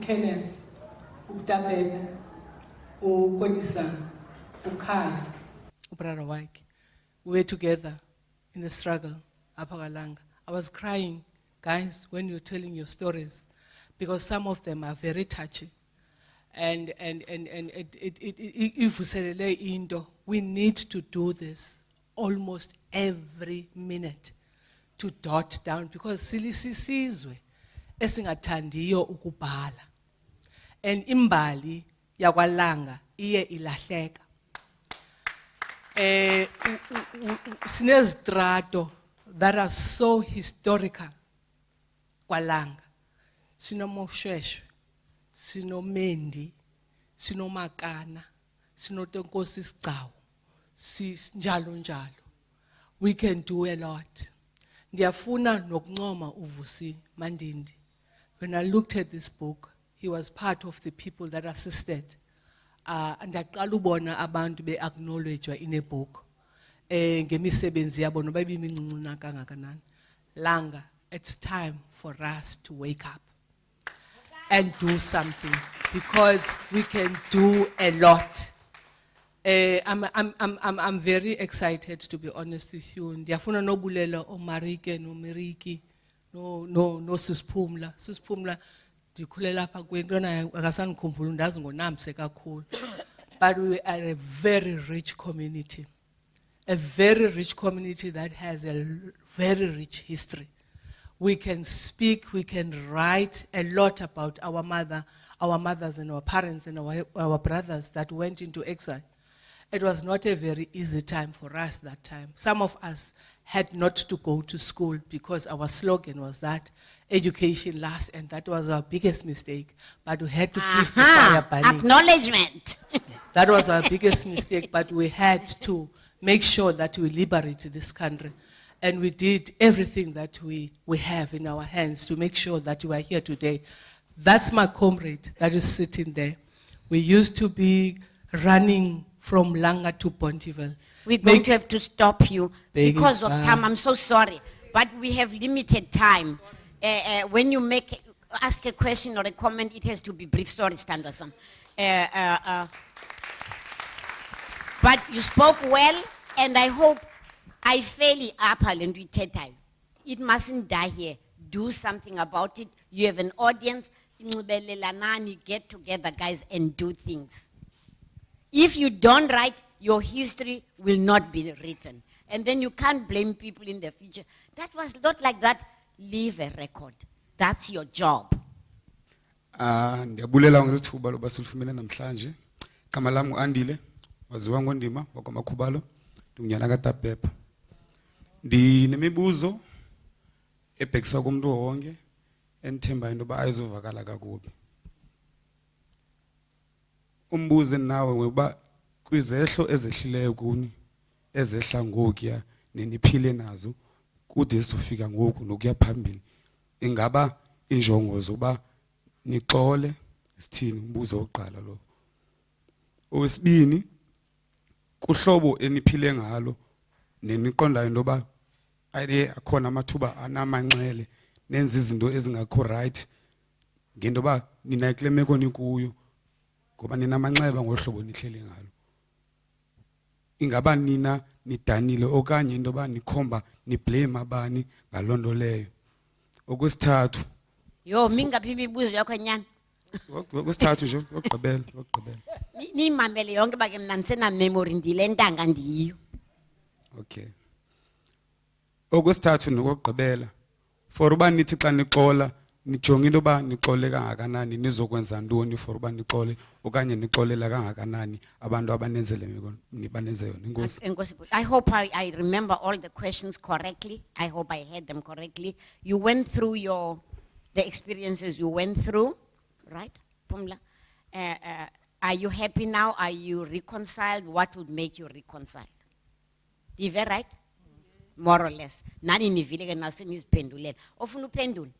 Kenneth, TAPEPE, Kodisa, Ukai, Brother Wike, we were together in the struggle, Langa. I was crying, guys, when you're telling your stories, because some of them are very touchy. And if we say indo, we need to do this almost every minute to dot down, because silisisizwe esingathandiyo ukubhala. And imbali yakwalanga iye ilahleka. Sinezitrato that are so historical kwalanga. Sinomoshweshwe, sinomendi, sinomakana, sinotenkosi sigcawu, njalo njalo. We can do a lot. Ndiyafuna nokuncoma uVusi Mandindi. When I looked at this book, he was part of the people that assisted. And ndaqala ubona abantu be-acknowledgewa in a book. Ngemisebenzi yabo noba ibimincinci kangakanani. Langa, it's time for us to wake up and do something, because we can do a lot. I'm very excited, to be honest with you. Ndiyafuna nobulela oMarike noMeriki no Sis Pumla. Sis Pumla ndikhulela lapha kwentwana akasandikhumbula ndazi ngonamse kakhulu. But we are a very rich community. A very rich community that has a very rich history. We can speak, we can write a lot about our mothers and our parents and our brothers that went into exile. It was not a very easy time for us that time. Some of us had not to go to school because our slogan was that education lasts, and that was our biggest mistake. But we had to keep the fire burning. Acknowledgement. That was our biggest mistake, but we had to make sure that we liberate this country. And we did everything that we have in our hands to make sure that we are here today. That's my comrade that is sitting there. We used to be running from Langa to Bonteheuwel. We're going to have to stop you because of time. I'm so sorry, but we have limited time. When you ask a question or a comment, it has to be brief. Sorry, Standerson. But you spoke well, and I hope I fairly appelled with time. It mustn't die here. Do something about it. You have an audience. Get together, guys, and do things. If you don't write, your history will not be written. And then you can't blame people in the future. That was not like that. Leave a record. That's your job. Ndiyabulela ngelithuba loba silifumene namhlanje. Igama lami uAndile, waziwa ngoNdima wakwaMakhubalo, ndungunyana kaTAPEPE. Ndinemibuzo ebhekisa kumuntu wonke enithemba into ba ayizovakala kakubi. Umbuzo nawe ngoba kwizehlo ezehlileyo kuni ezehla ngokuya neniphile nazo kude sifika ngoku nokuya phambili. Ingaba injongo zoba nixole sithini umbuzo oqala lo. Owesibini kuhlobo eniphile ngalo neniqondayo into ba ayiye akhona amathuba anamanxele nenza izinto ezingakho right ngento ba nina eklemeko nikuyo ngoba nina amanxeba ngohlobo nihleli ngalo. Ingaba nina nidanile okanye into ba nikhomba ni blame abani ngalondo leyo. Okwesithathu Yo, mingaphi imibuzo yakho nyana? okwesithathu nje okugqibela. Ni mamele yonke bake mina nisena memory ndile ntanga ndiyo. Okay. Okwesithathu nokugqibela for uba nithi xa nixola nijonge into ba nixole kangakanani nizokwenza ntoni for uba nixole okanye nixolela kangakanani abantu abanenzele nibanenze yona. Inkosi. I hope I remember all the questions correctly. I hope I heard them correctly. You went through the experiences you went through, right, Pumla? Are you happy now? Are you reconciled? What would make you reconciled? Is that right? More or less. Nani nivile ke naseniziphendulela. Ofuna uphendule?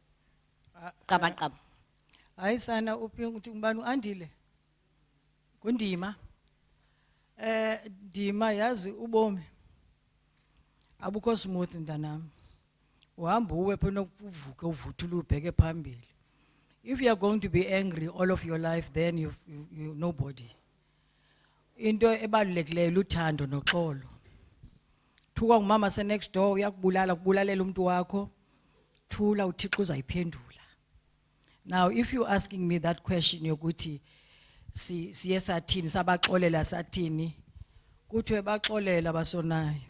Qaba. Hayi sana uphi ukuthi ngubani uAndile? Kundima. Ndima yazi ubomi. Abukho smooth ndanami. Uhamba uwe phela uvuke uvuthule ubheke phambili. If you are going to be angry all of your life, then you nobody. Into ebalulekileyo luthando noxolo. Thuka ngumama se next door uyakubulala kubulalela umuntu wakho. Thula uThixo uzayiphendula. Now if you asking me that question yokuthi siye sathini sabaxolela sathini kuthiwe baxolela basonayo.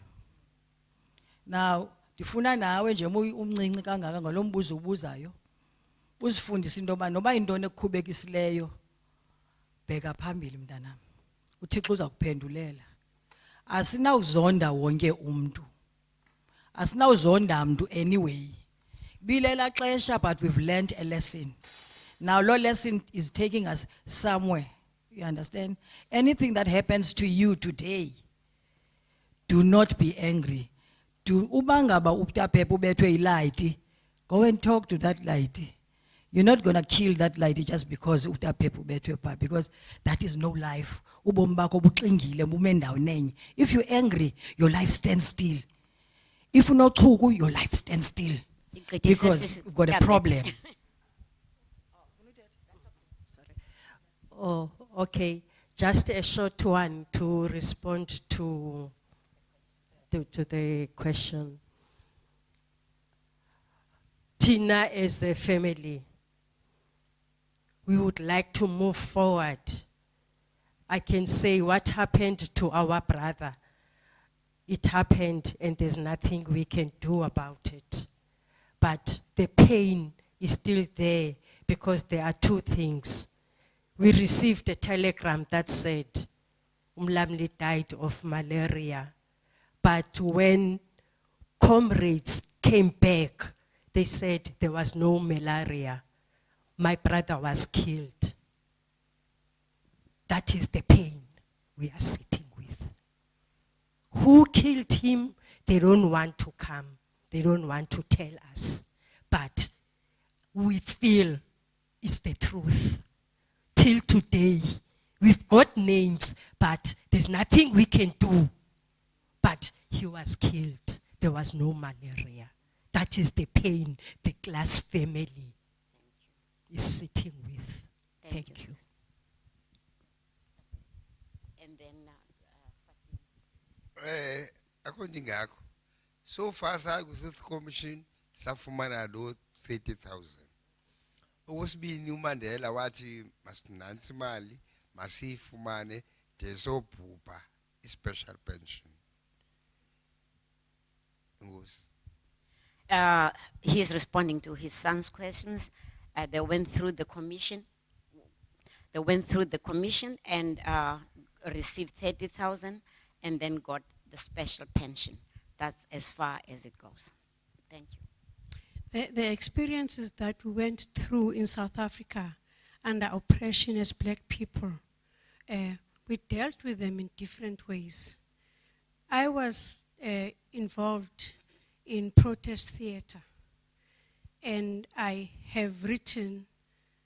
Now ndifuna nawe nje umncinci kangaka ngalombuzo ubuzayo uzifundisa into ba noba intoni ekukhubekisileyo bheka phambili mntanami uThixo uza kuphendulela. Asinawuzonda wonke umuntu. Asinawuzonda umuntu anyway. Bilela xesha but we've learned a lesson. Now lo lesson is taking us somewhere. You understand? Anything that happens to you today, do not be angry. Ubangaba uTAPEPE ubethwe ilight, go and talk to that light. You're not going to kill that light just because uTAPEPE ubethwe pha, because that is no life. Ubomi bakho buxingile bume ndaweni enye. If you're angry, your life stands still. If unochuku, your life stands still. Because you've got a problem. Oh, okay. Just a short one to respond to the question. Tina, as a family, we would like to move forward. I can say what happened to our brother, it happened and there's nothing we can do about it. But the pain is still there because there are two things. We received a telegram that said Umlamli died of malaria. But when comrades came back, they said there was no malaria. My brother was killed. That is the pain we are sitting with. Who killed him? They don't want to come. They don't want to tell us. But we feel it's the truth. Till today, we've got names, but there's nothing we can do. But he was killed. There was no malaria. That is the pain the Glass family is sitting with. Thank you. And then, according to so far, I was with the commission, Safumana do 30,000. Was being new Mandela, Wati, Nancy Mali, Massive Mane, Teso Pupa, special pension. Enkosi. He's responding to his son's questions. They went through the commission. They went through the commission and received 30,000 and then got the special pension. That's as far as it goes. Thank you. The experiences that we went through in South Africa under oppression as black people, we dealt with them in different ways. I was involved in protest theater, and I have written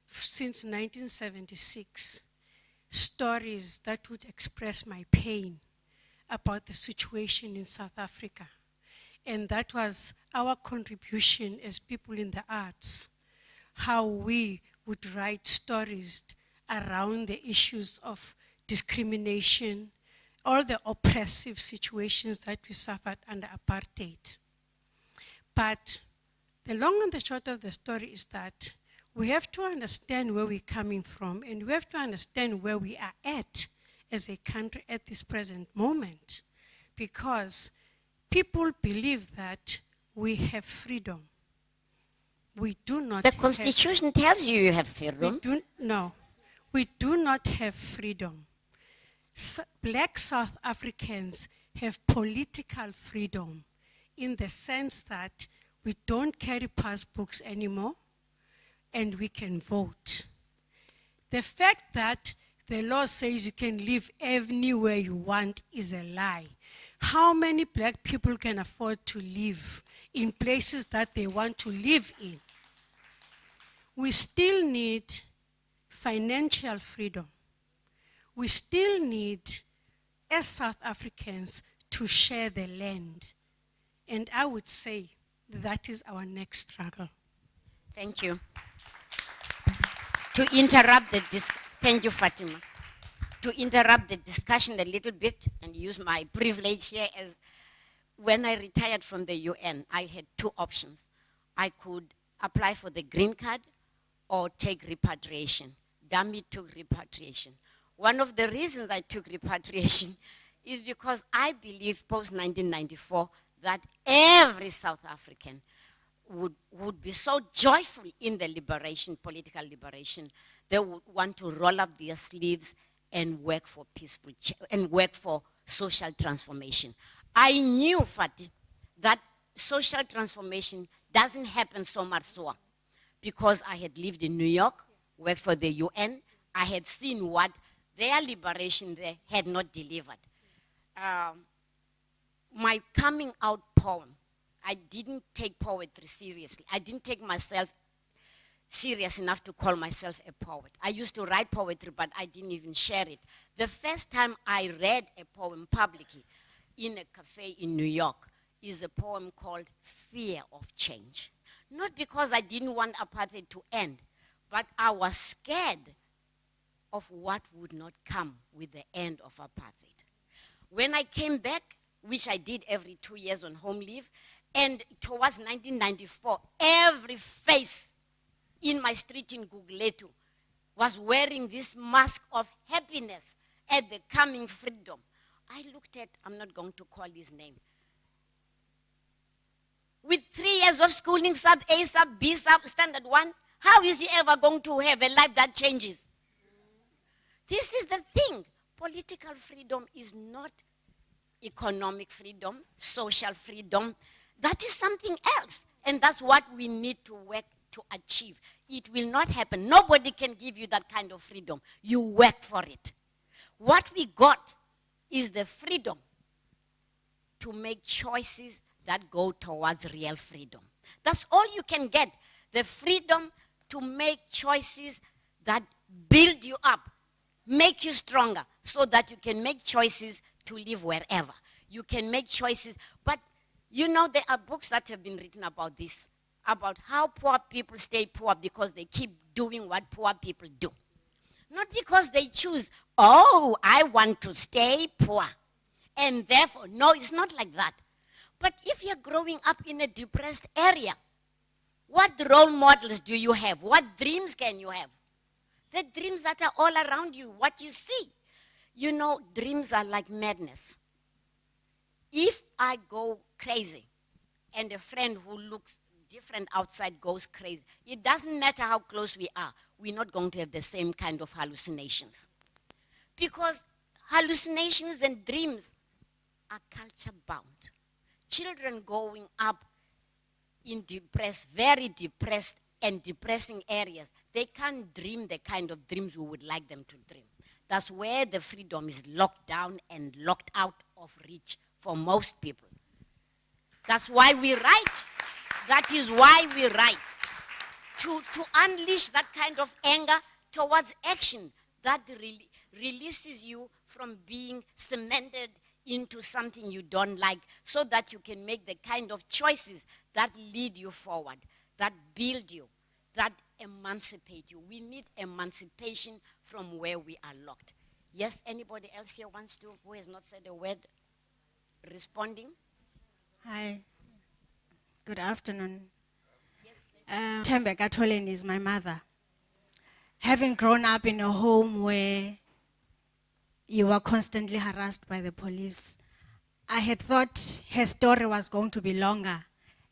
since 1976 stories that would express my pain about the situation in South Africa. And that was our contribution as people in the arts, how we would write stories around the issues of discrimination, all the oppressive situations that we suffered under apartheid. But the long and the short of the story is that we have to understand where we're coming from, and we have to understand where we are at as a country at this present moment, because people believe that we have freedom. We do not. The Constitution tells you have freedom. No, we do not have freedom. Black South Africans have political freedom in the sense that we don't carry passbooks anymore and we can vote. The fact that the law says you can live anywhere you want is a lie. How many black people can afford to live in places that they want to live in? We still need financial freedom. We still need, as South Africans, to share the land. And I would say that is our next struggle. Thank you. To interrupt the thank you, Fatima. To interrupt the discussion a little bit and use my privilege here, as when I retired from the UN, I had two options. I could apply for the green card or take repatriation. Dami took repatriation. One of the reasons I took repatriation is because I believe post-1994 that every South African would be so joyful in the liberation, political liberation. They would want to roll up their sleeves and work for peaceful and work for social transformation. I knew, Fati, that social transformation doesn't happen so much so because I had lived in New York, worked for the UN. I had seen what their liberation there had not delivered. My coming out poem, I didn't take poetry seriously. I didn't take myself serious enough to call myself a poet. I used to write poetry, but I didn't even share it. The first time I read a poem publicly in a cafe in New York is a poem called Fear of Change. Not because I didn't want apartheid to end, but I was scared of what would not come with the end of apartheid. When I came back, which I did every 2 years on home leave, and towards 1994, every face in my street in Guguletu was wearing this mask of happiness at the coming freedom. I looked at, I'm not going to call his name, with 3 years of schooling, sub A, sub B, sub standard 1, how is he ever going to have a life that changes? This is the thing. Political freedom is not economic freedom, social freedom. That is something else. And that's what we need to work to achieve. It will not happen. Nobody can give you that kind of freedom. You work for it. What we got is the freedom to make choices that go towards real freedom. That's all you can get. The freedom to make choices that build you up, make you stronger, so that you can make choices to live wherever. You can make choices, but you know there are books that have been written about this, about how poor people stay poor because they keep doing what poor people do. Not because they choose, oh, I want to stay poor. And therefore, no, it's not like that. But if you're growing up in a depressed area, what role models do you have? What dreams can you have? The dreams that are all around you, what you see. You know, dreams are like madness. If I go crazy and a friend who looks different outside goes crazy. It doesn't matter how close we are, we're not going to have the same kind of hallucinations. Because hallucinations and dreams are culture bound. Children growing up in depressed, very depressed and depressing areas, they can't dream the kind of dreams we would like them to dream. That's where the freedom is locked down and locked out of reach for most people. That's why we write. That is why we write. To unleash that kind of anger towards action that releases you from being cemented into something you don't like, so that you can make the kind of choices that lead you forward, that build you, that emancipate you. We need emancipation from where we are locked. Yes, anybody else here wants to, who has not said a word, responding? Hi, good afternoon. Tembeka Toleni is my mother. Having grown up in a home where you were constantly harassed by the police, I had thought her story was going to be longer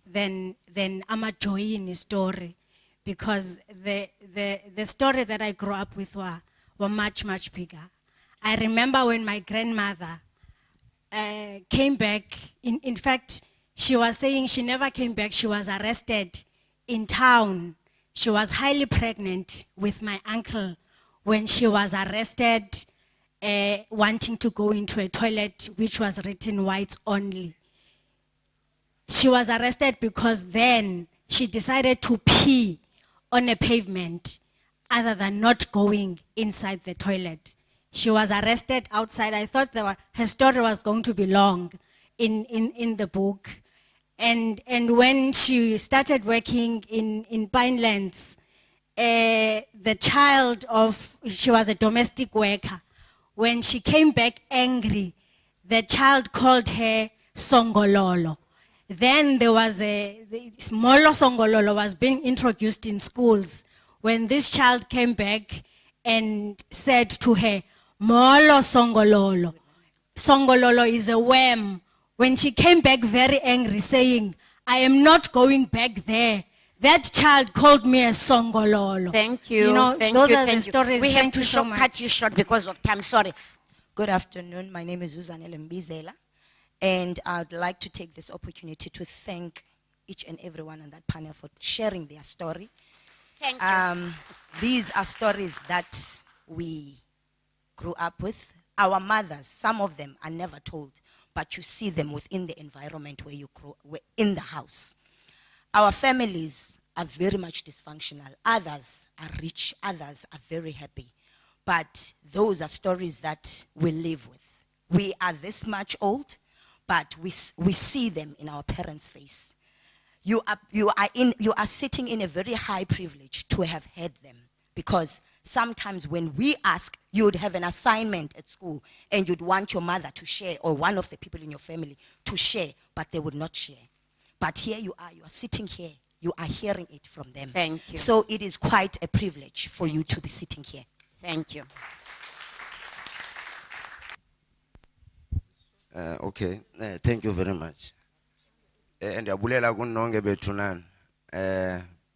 than Amajoyini's story, because the story that I grew up with were much, much bigger. I remember when my grandmother came back, in fact, she was saying she never came back. She was arrested in town. She was highly pregnant with my uncle when she was arrested, wanting to go into a toilet which was written whites only. She was arrested because then she decided to pee on a pavement other than not going inside the toilet. She was arrested outside. I thought her story was going to be long in the book. And when she started working in Pinelands, the child of, she was a domestic worker. When she came back angry, the child called her Songololo. Then there was Molo Songololo was being introduced in schools. When this child came back and said to her, Molo Songololo. Songololo is a worm. When she came back very angry, saying, I am not going back there, that child called me a Songololo. Thank you. You know, thank those you, are thank the you. stories. We have Thank to you so cut you short because of time. Sorry. Good afternoon. My name is Fanele Mbizela, and I'd like to take this opportunity to thank each and everyone on that panel for sharing their story. Thank you. These are stories that we grew up with. Our mothers, some of them are never told, but you see them within the environment where you grew, in the house. Our families are very much dysfunctional. Others are rich, others are very happy. But those are stories that we live with. We are this much old, but we see them in our parents' face. You are sitting in a very high privilege to have heard them, because sometimes when we ask, you would have an assignment at school and you'd want your mother to share, or one of the people in your family to share, but they would not share. But here you are sitting here, you are hearing it from them. Thank you. So it is quite a privilege for you to be sitting here. Thank you. Okay, thank you very much. And abulela kunonke bethunan.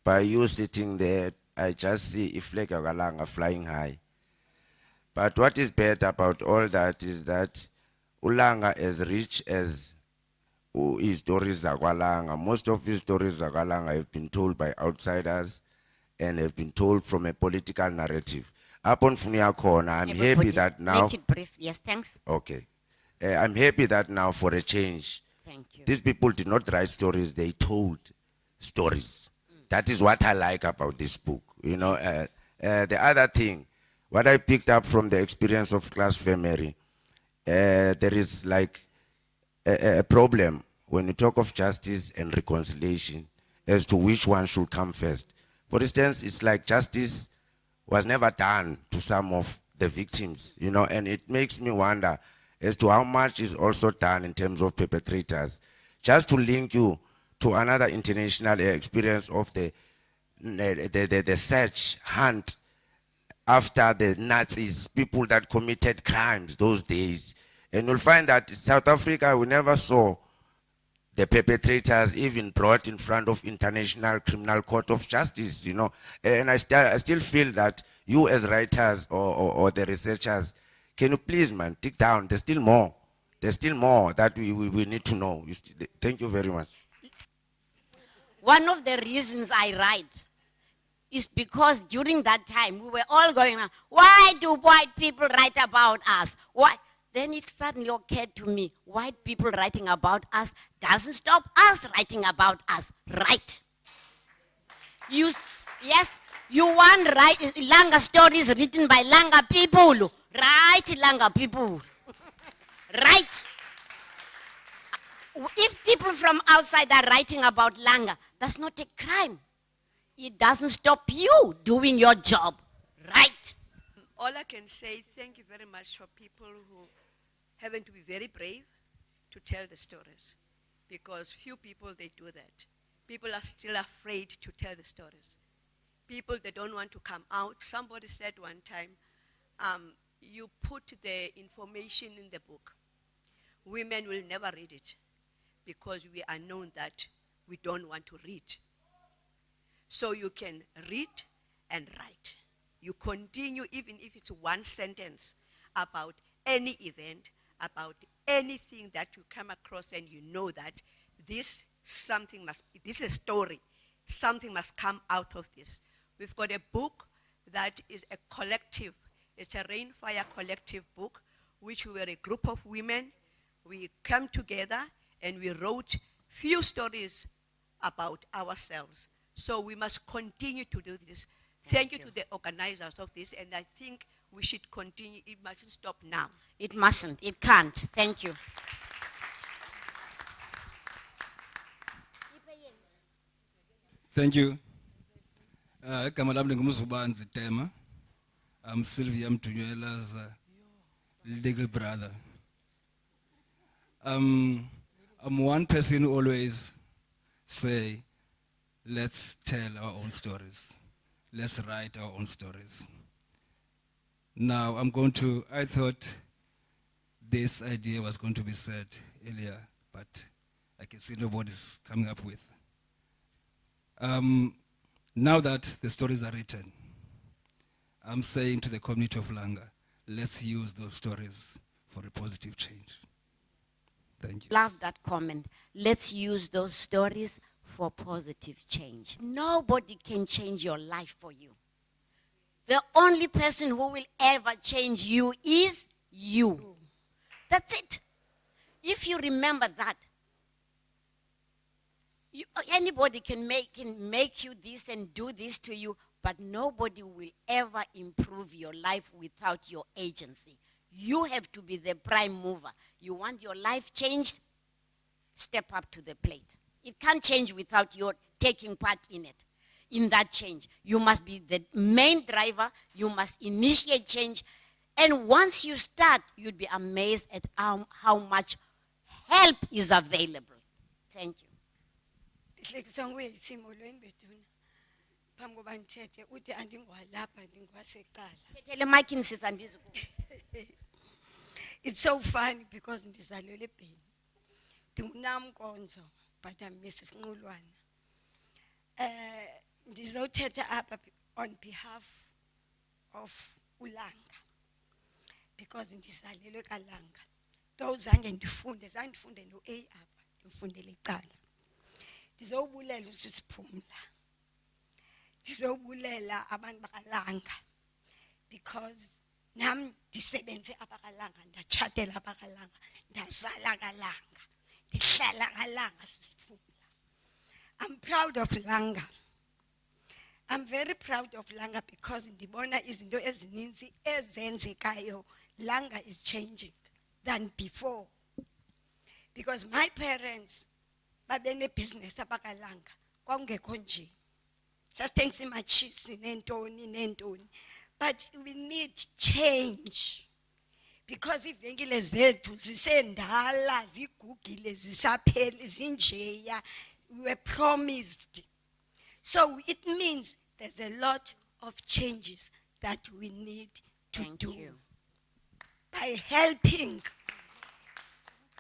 By you sitting there, I just see a flag of Langa flying high. But what is better about all that is that Ulanga, as rich as his stories Langa, most of his stories Langa have been told by outsiders and have been told from a political narrative. Upon Funia Corner, I'm happy that now. Make it brief. Yes, thanks. Okay. I'm happy that now, for a change, thank you. These people did not write stories, they told stories. That is what I like about this book. You know, the other thing, what I picked up from the experience of Class Family, there is like a problem when you talk of justice and reconciliation as to which one should come first. For instance, it's like justice was never done to some of the victims, you know, and it makes me wonder as to how much is also done in terms of perpetrators. Just to link you to another international experience of the search hunt after the Nazis, people that committed crimes those days. And you'll find that in South Africa, we never saw the perpetrators even brought in front of International Criminal Court of Justice, you know. And I still feel that you as writers or the researchers, can you please, man, dig down? There's still more. There's still more that we need to know. Thank you very much. One of the reasons I write is because during that time we were all going on, why do white people write about us? Why? Then it suddenly occurred to me, white people writing about us doesn't stop us writing about us, right? Yes, you want Langa stories written by Langa people, right, Langa people, right? If people from outside are writing about Langa, that's not a crime. It doesn't stop you doing your job, right? All I can say, thank you very much for people who having to be very brave to tell the stories, because few people, they do that. People are still afraid to tell the stories. People, they don't want to come out. Somebody said one time, you put the information in the book. Women will never read it because we are known that we don't want to read. So you can read and write. You continue, even if it's one sentence about any event, about anything that you come across, and you know that this is a story, something must come out of this. We've got a book that is a collective, it's a Rainfire collective book, which we were a group of women. We came together and we wrote few stories about ourselves. So we must continue to do this. Thank you to the organizers of this, and I think we should continue. It mustn't stop now. It mustn't, it can't. Thank you. Thank you. I'm Sylvia Mdunyelwa's legal brother. I'm one person who always say, let's tell our own stories. Let's write our own stories. Now I thought this idea was going to be said earlier, but I can see nobody's coming up with. Now that the stories are written, I'm saying to the community of Langa, let's use those stories for a positive change. Thank you. Love that comment. Let's use those stories for positive change. Nobody can change your life for you. The only person who will ever change you is you. That's it. If you remember that, anybody can make you this and do this to you, but nobody will ever improve your life without your agency. You have to be the prime mover. You want your life changed? Step up to the plate. It can't change without your taking part in it, in that change. You must be the main driver. You must initiate change. And once you start, you'd be amazed at how much help is available. Thank you. It's so funny because ndizalelwe eBheni. Ndinamkonzo, but I'm Mrs. Ngulwana. Ndizothetha apha on behalf of uLanga, because ndizalelwe kaLanga. Though zange ndifunde no-A apha, ndifundele eCala. Ndizobulela usisi Pumla. Ndizobulela abantu bakaLanga, because nam ndisebenze abakalanga, ndatshatela abakalanga, ndazala kaLanga, ndihlala kaLanga sisi Pumla. I'm proud of Langa. I'm very proud of Langa because ndibona izinto ezininzi ezenzekayo. Langa is changing than before. Because my parents babene business abakalanga kwakungekho nje. Sasithengisa imatshisi nentoni. But we need change. Because ivenkile zethu zisendala, zigugile, zisapheli, zinjeya. We were promised. So it means there's a lot of changes that we need to do. By helping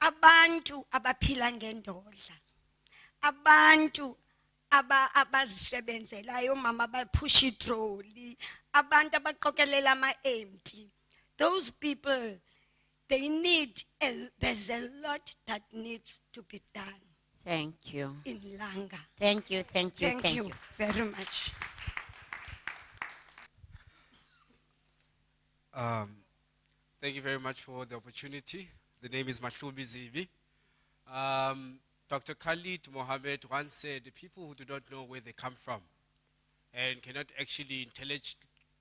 abantu abaphila ngendodla. abantu abazisebenzelayo mama bapush itroli, abantu abaqokelela ama-empty. Those people, they need, there's a lot that needs to be done. Thank you. In Langa. Thank you, thank you, Thank you very much. Thank you very much for the opportunity. The name is Msizi. Dr. Khalid Mohammed once said, people who do not know where they come from and cannot actually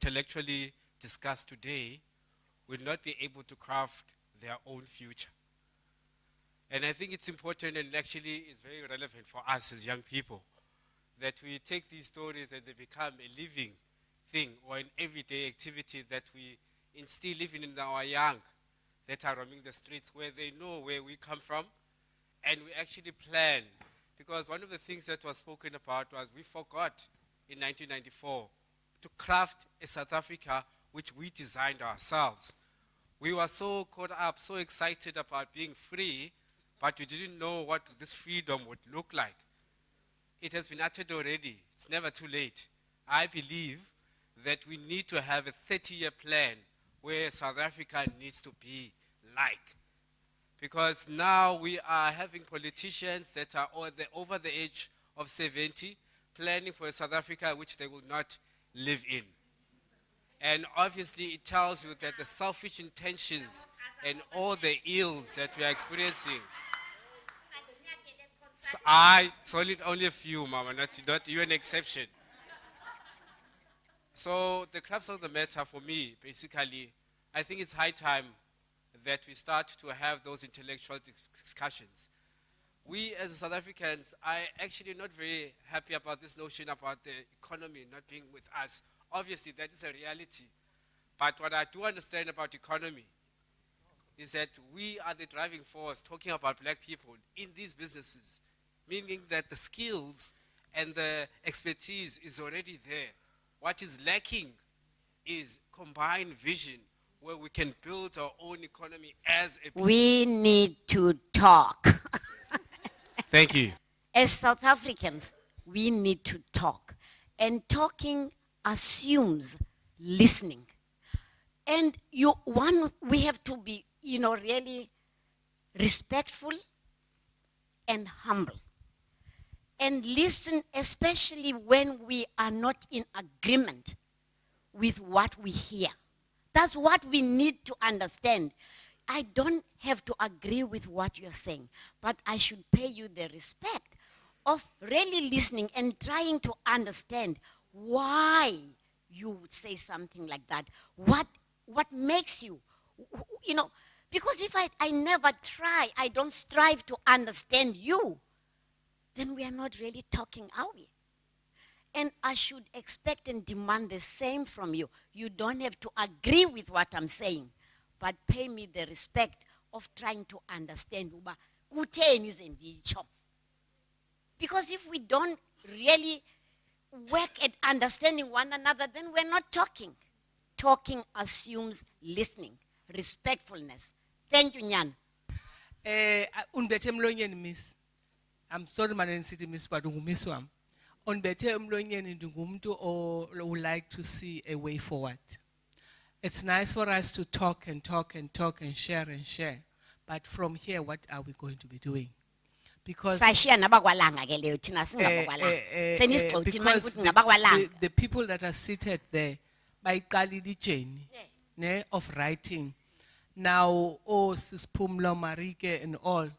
intellectually discuss today will not be able to craft their own future. And I think it's important and actually is very relevant for us as young people that we take these stories and they become a living thing or an everyday activity that we instill even in our young that are roaming the streets, where they know where we come from and we actually plan. Because one of the things that was spoken about was we forgot in 1994 to craft a South Africa which we designed ourselves. We were so caught up, so excited about being free, but we didn't know what this freedom would look like. It has been uttered already. It's never too late. I believe that we need to have a 30-year plan where South Africa needs to be like. Because now we are having politicians that are over the age of 70 planning for a South Africa which they will not live in. And obviously it tells you that the selfish intentions and all the ills that we are experiencing. So it's only a few, Mama, not you're an exception. So the crux of the matter for me, basically, I think it's high time that we start to have those intellectual discussions. We as South Africans are actually not very happy about this notion about the economy not being with us. Obviously, that is a reality. But what I do understand about economy is that we are the driving force talking about black people in these businesses, meaning that the skills and the expertise is already there. What is lacking is combined vision where we can build our own economy as a people. We need to talk. Thank you. As South Africans, we need to talk. And talking assumes listening. And we have to be, really respectful and humble. And listen, especially when we are not in agreement with what we hear. That's what we need to understand. I don't have to agree with what you're saying, but I should pay you the respect of really listening and trying to understand why you would say something like that. What makes you, because if I never try, I don't strive to understand you, then we are not really talking, are we? And I should expect and demand the same from you. You don't have to agree with what I'm saying, but pay me the respect of trying to understand. Because if we don't really work at understanding one another, then we're not talking. Talking assumes listening, respectfulness. Thank you, Nyan. Unbethe emlonyeni miss. I'm sorry man city miss but ungumiss wami. Unbethe emlonyeni ndingumuntu who like to see a way forward. It's nice for us to talk and talk and talk and share. But from here, what are we going to be doing? Because because the people that are seated there, by ne of writing, now, Sis Pumla, Marike and all,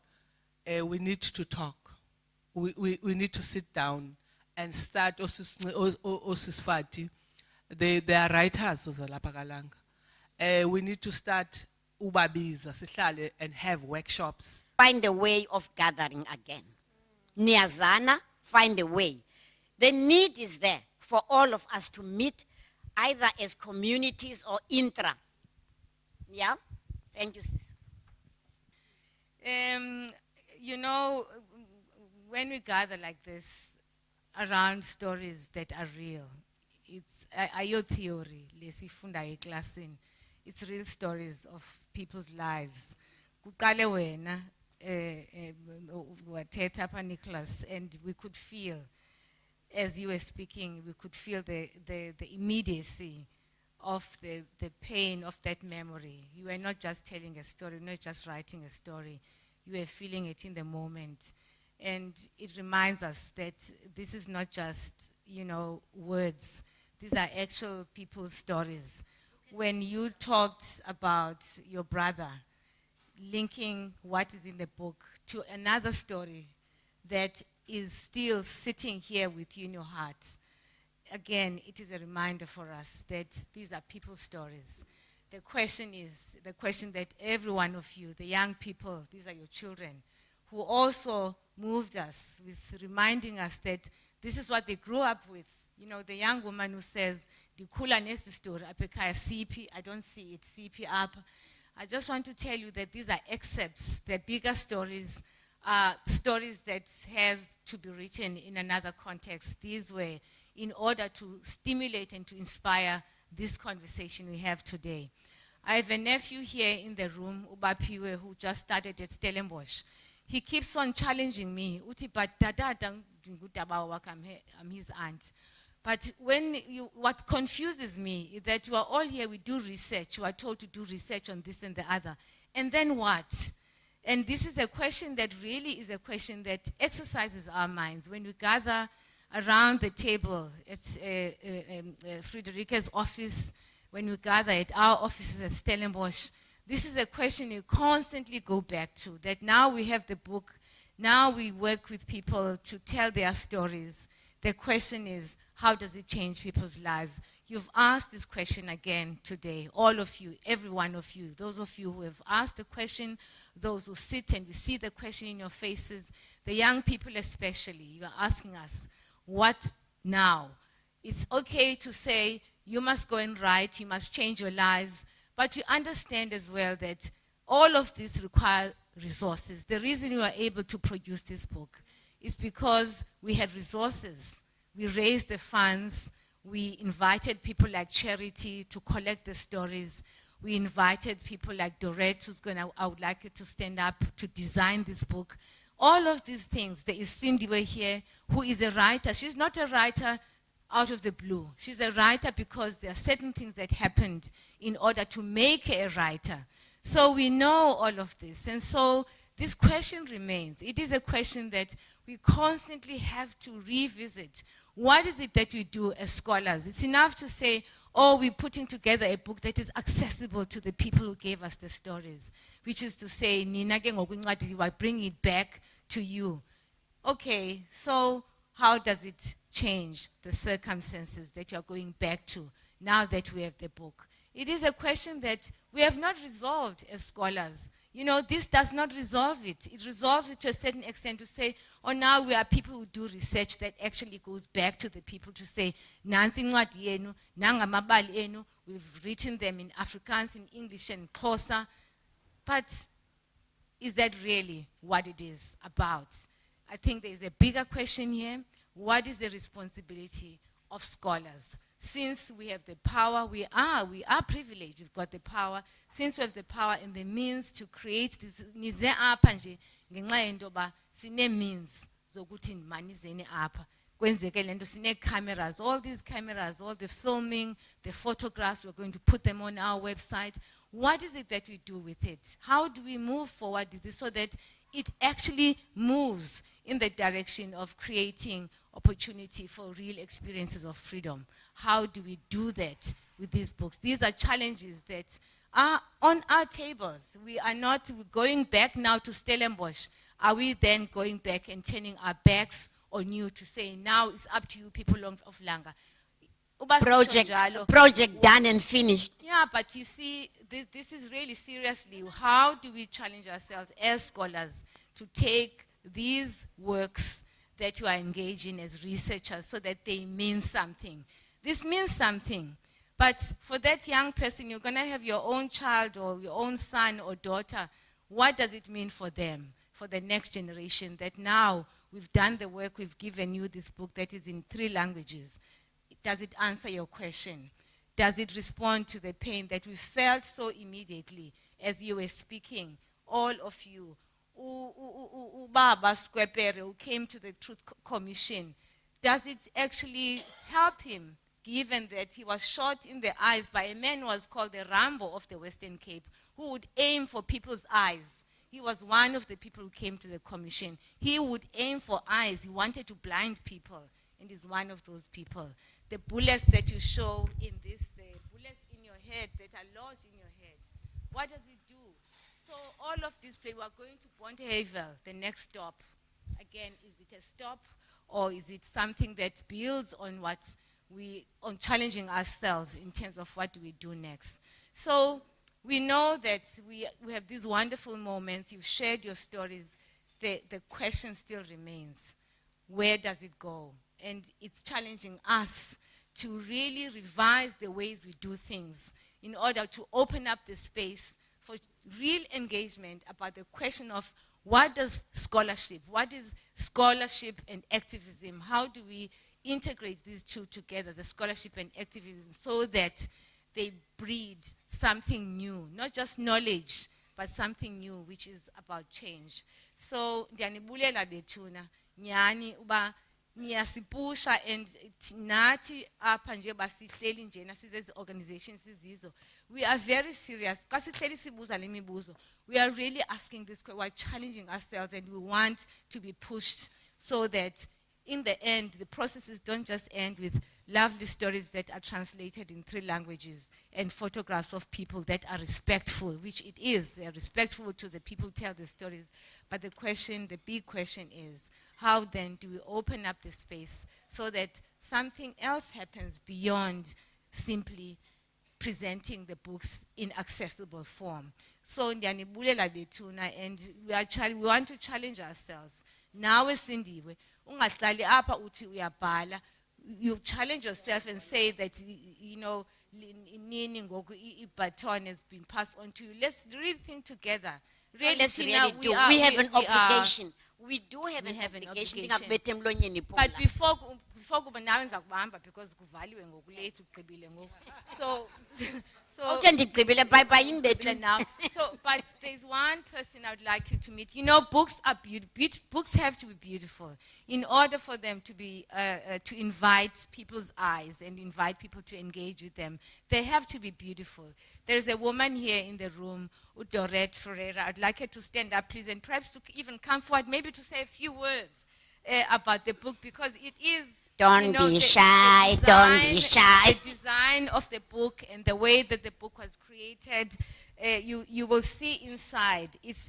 we need to talk. We need to sit down and start, Sis Fati, they are writers, we need to start ubabiza sihlale and have workshops. Find a way of gathering again. Niazana, find a way. The need is there for all of us to meet either as communities or intra. Yeah? Thank you, sis. When we gather like this around stories that are real, it's a theory, it's real stories of people's lives. Kukale wena, Nicolas, and we could feel, as you were speaking, we could feel the immediacy of the pain of that memory. You were not just telling a story, not just writing a story. You were feeling it in the moment. And it reminds us that this is not just, words. These are actual people's stories. When you talked about your brother, linking what is in the book to another story that is still sitting here with you in your heart, again, it is a reminder for us that these are people's stories. The question is, the question that every one of you, the young people, these are your children, who also moved us with reminding us that this is what they grew up with. The young woman who says, "Dikula nesi story, apekaya CP, I don't see it, CP up." I just want to tell you that these are excerpts. The bigger stories are stories that have to be written in another context. These were in order to stimulate and to inspire this conversation we have today. I have a nephew here in the room, Ubapiwe, who just started at Stellenbosch. He keeps on challenging me. Uti, but dada, I'm his aunt. But what confuses me is that you are all here, we do research. You are told to do research on this and the other. And then what? And this is a question that really is a question that exercises our minds. When we gather around the table at Friederike's office, when we gather at our offices at Stellenbosch, this is a question you constantly go back to, that now we have the book, now we work with people to tell their stories. The question is, how does it change people's lives? You've asked this question again today, all of you, every one of you, those of you who have asked the question, those who sit and we see the question in your faces, the young people especially, you are asking us, what now? It's okay to say, you must go and write, you must change your lives, but you understand as well that all of this requires resources. The reason we are able to produce this book is because we had resources. We raised the funds. We invited people like Charity to collect the stories. We invited people like Dorette, who's I would like her to stand up to design this book. All of these things. There is Lindiwe here, who is a writer. She's not a writer out of the blue. She's a writer because there are certain things that happened in order to make her a writer. So we know all of this. And so this question remains. It is a question that we constantly have to revisit. What is it that we do as scholars? It's enough to say, oh, we're putting together a book that is accessible to the people who gave us the stories, which is to say, Nina ke ngokuncwadi, I bring it back to you. Okay, so how does it change the circumstances that you're going back to now that we have the book? It is a question that we have not resolved as scholars. This does not resolve it. It resolves it to a certain extent to say, oh, now we are people who do research that actually goes back to the people to say, nansi incwadi yenu, nanga mabali enu, we've written them in Afrikaans, in English, and Xhosa. But is that really what it is about? I think there is a bigger question here. What is the responsibility of scholars? Since we have the power, we are privileged, we've got the power. Since we have the power and the means to create this, nize apha nje ngenxa yento ba sine means zokuthi manizeni apha. Kwenzeke lento sine cameras, all these cameras, all the filming, the photographs, we're going to put them on our website. What is it that we do with it? How do we move forward with this so that it actually moves in the direction of creating opportunity for real experiences of freedom? How do we do that with these books? These are challenges that are on our tables. We are not going back now to Stellenbosch. Are we then going back and turning our backs on you to say, now it's up to you, people of Langa? Project done and finished. Yeah, but you see, this is really seriously, how do we challenge ourselves as scholars to take these works that you are engaged in as researchers so that they mean something? This means something. But for that young person, you're going to have your own child or your own son or daughter. What does it mean for them, for the next generation, that now we've done the work, we've given you this book that is in 3 languages? Does it answer your question? Does it respond to the pain that we felt so immediately as you were speaking, all of you, Baba Squepere, who came to the Truth Commission, does it actually help him, given that he was shot in the eyes by a man who was called the Rambo of the Western Cape, who would aim for people's eyes? He was one of the people who came to the commission. He would aim for eyes. He wanted to blind people, and is one of those people. The bullets that you show in this, the bullets in your head that are lodged in your head, what does it do? So all of this play, we are going to Bonteheuwel, the next stop. Again, is it a stop, or is it something that builds on what on challenging ourselves in terms of what do we do next? So we know that we have these wonderful moments. You've shared your stories. The question still remains, where does it go? And it's challenging us to really revise the ways we do things in order to open up the space for real engagement about the question of what is scholarship and activism? How do we integrate these two together, the scholarship and activism, so that they breed something new, not just knowledge, but something new, which is about change. So, ndiyanibulela bethuna, nyani uba niyasipusha, and nathi apha nje basihleli nje nasizezi organizations sizizo. We are very serious. Kasihleli sibuza le mibuzo. We are really asking this question. We are challenging ourselves, and we want to be pushed so that in the end, the processes don't just end with lovely stories that are translated in 3 languages and photographs of people that are respectful, which it is. They are respectful to the people who tell the stories. But the big question is, how then do we open up the space so that something else happens beyond simply presenting the books in accessible form? So ndiyanibulela bethuna, and we want to challenge ourselves. Nawe Lindiwe, ungahlali apha uthi uyabhala. You challenge yourself and say that, you know, baton has been passed on to you. Let's really think together. Really, let's really do. We have an obligation. We do have an obligation. But before kuba nawe nza kubamba, because kuvaliwe ngoku late ugqibile ngoku. So but there's one person I would like you to meet. You know, books are beautiful. Books have to be beautiful in order for them to be to invite people's eyes and invite people to engage with them. They have to be beautiful. There's a woman here in the room, Dorette Ferreira. I'd like her to stand up, please, and perhaps to even come forward, maybe to say a few words about the book, because it is. Don't be shy. The design of the book and the way that the book was created, you will see inside. It's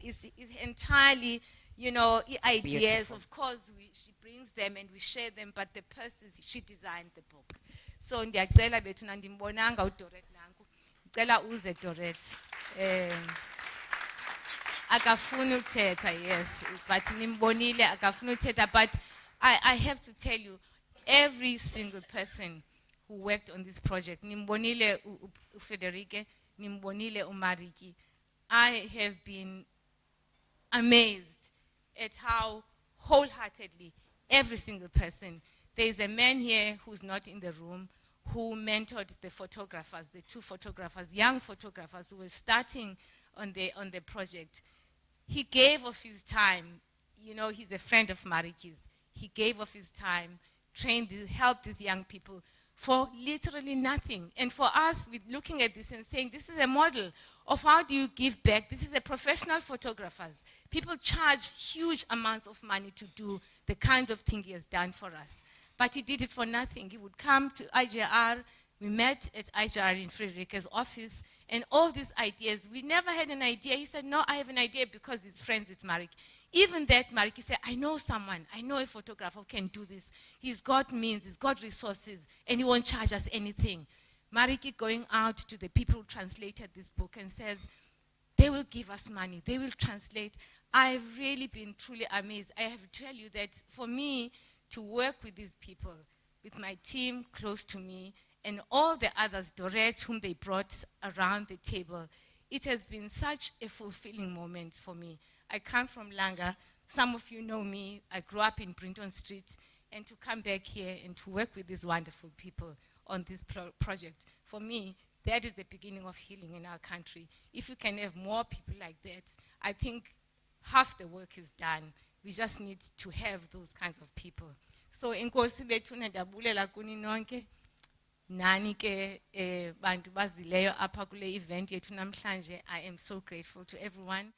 entirely, you know, ideas. Beautiful. Of course, she brings them and we share them, but the person, she designed the book. So ndiyacela bethuna, ndimbonanga uDorette nanku. Ndicela uze Dorette. Akafuna ukuthetha, yes, but nimbonile akafuna ukuthetha. But I have to tell you, every single person who worked on this project, nimbonile Friederike, nimbonile Marietjie, I have been amazed at how wholeheartedly every single person. There is a man here who's not in the room who mentored the photographers, the 2 photographers, young photographers who were starting on the project. He gave of his time. You know, he's a friend of Marietjie's. He gave of his time, helped these young people for literally nothing. And for us, with looking at this and saying, this is a model of how do you give back. This is a professional photographers. People charge huge amounts of money to do the kind of thing he has done for us. But he did it for nothing. He would come to IJR. We met at IJR in Friederike's office, and all these ideas, we never had an idea. He said, no, I have an idea, because he's friends with Marietjie. Even that, Marietjie said, I know someone, I know a photographer who can do this. He's got means, he's got resources, and he won't charge us anything. Marietjie going out to the people who translated this book and says, they will give us money, they will translate. I've really been truly amazed. I have to tell you that for me to work with these people, with my team close to me, and all the others, Dorette, whom they brought around the table, it has been such a fulfilling moment for me. I come from Langa. Some of you know me. I grew up in Brinton Street. And to come back here and to work with these wonderful people on this project, for me, that is the beginning of healing in our country. If we can have more people like that, I think half the work is done. We just need to have those kinds of people. So inkosi bethu ndabulela kuni nonke. Nani ke bantu bazileyo apha kule event yethu namhlanje. I am so grateful to everyone.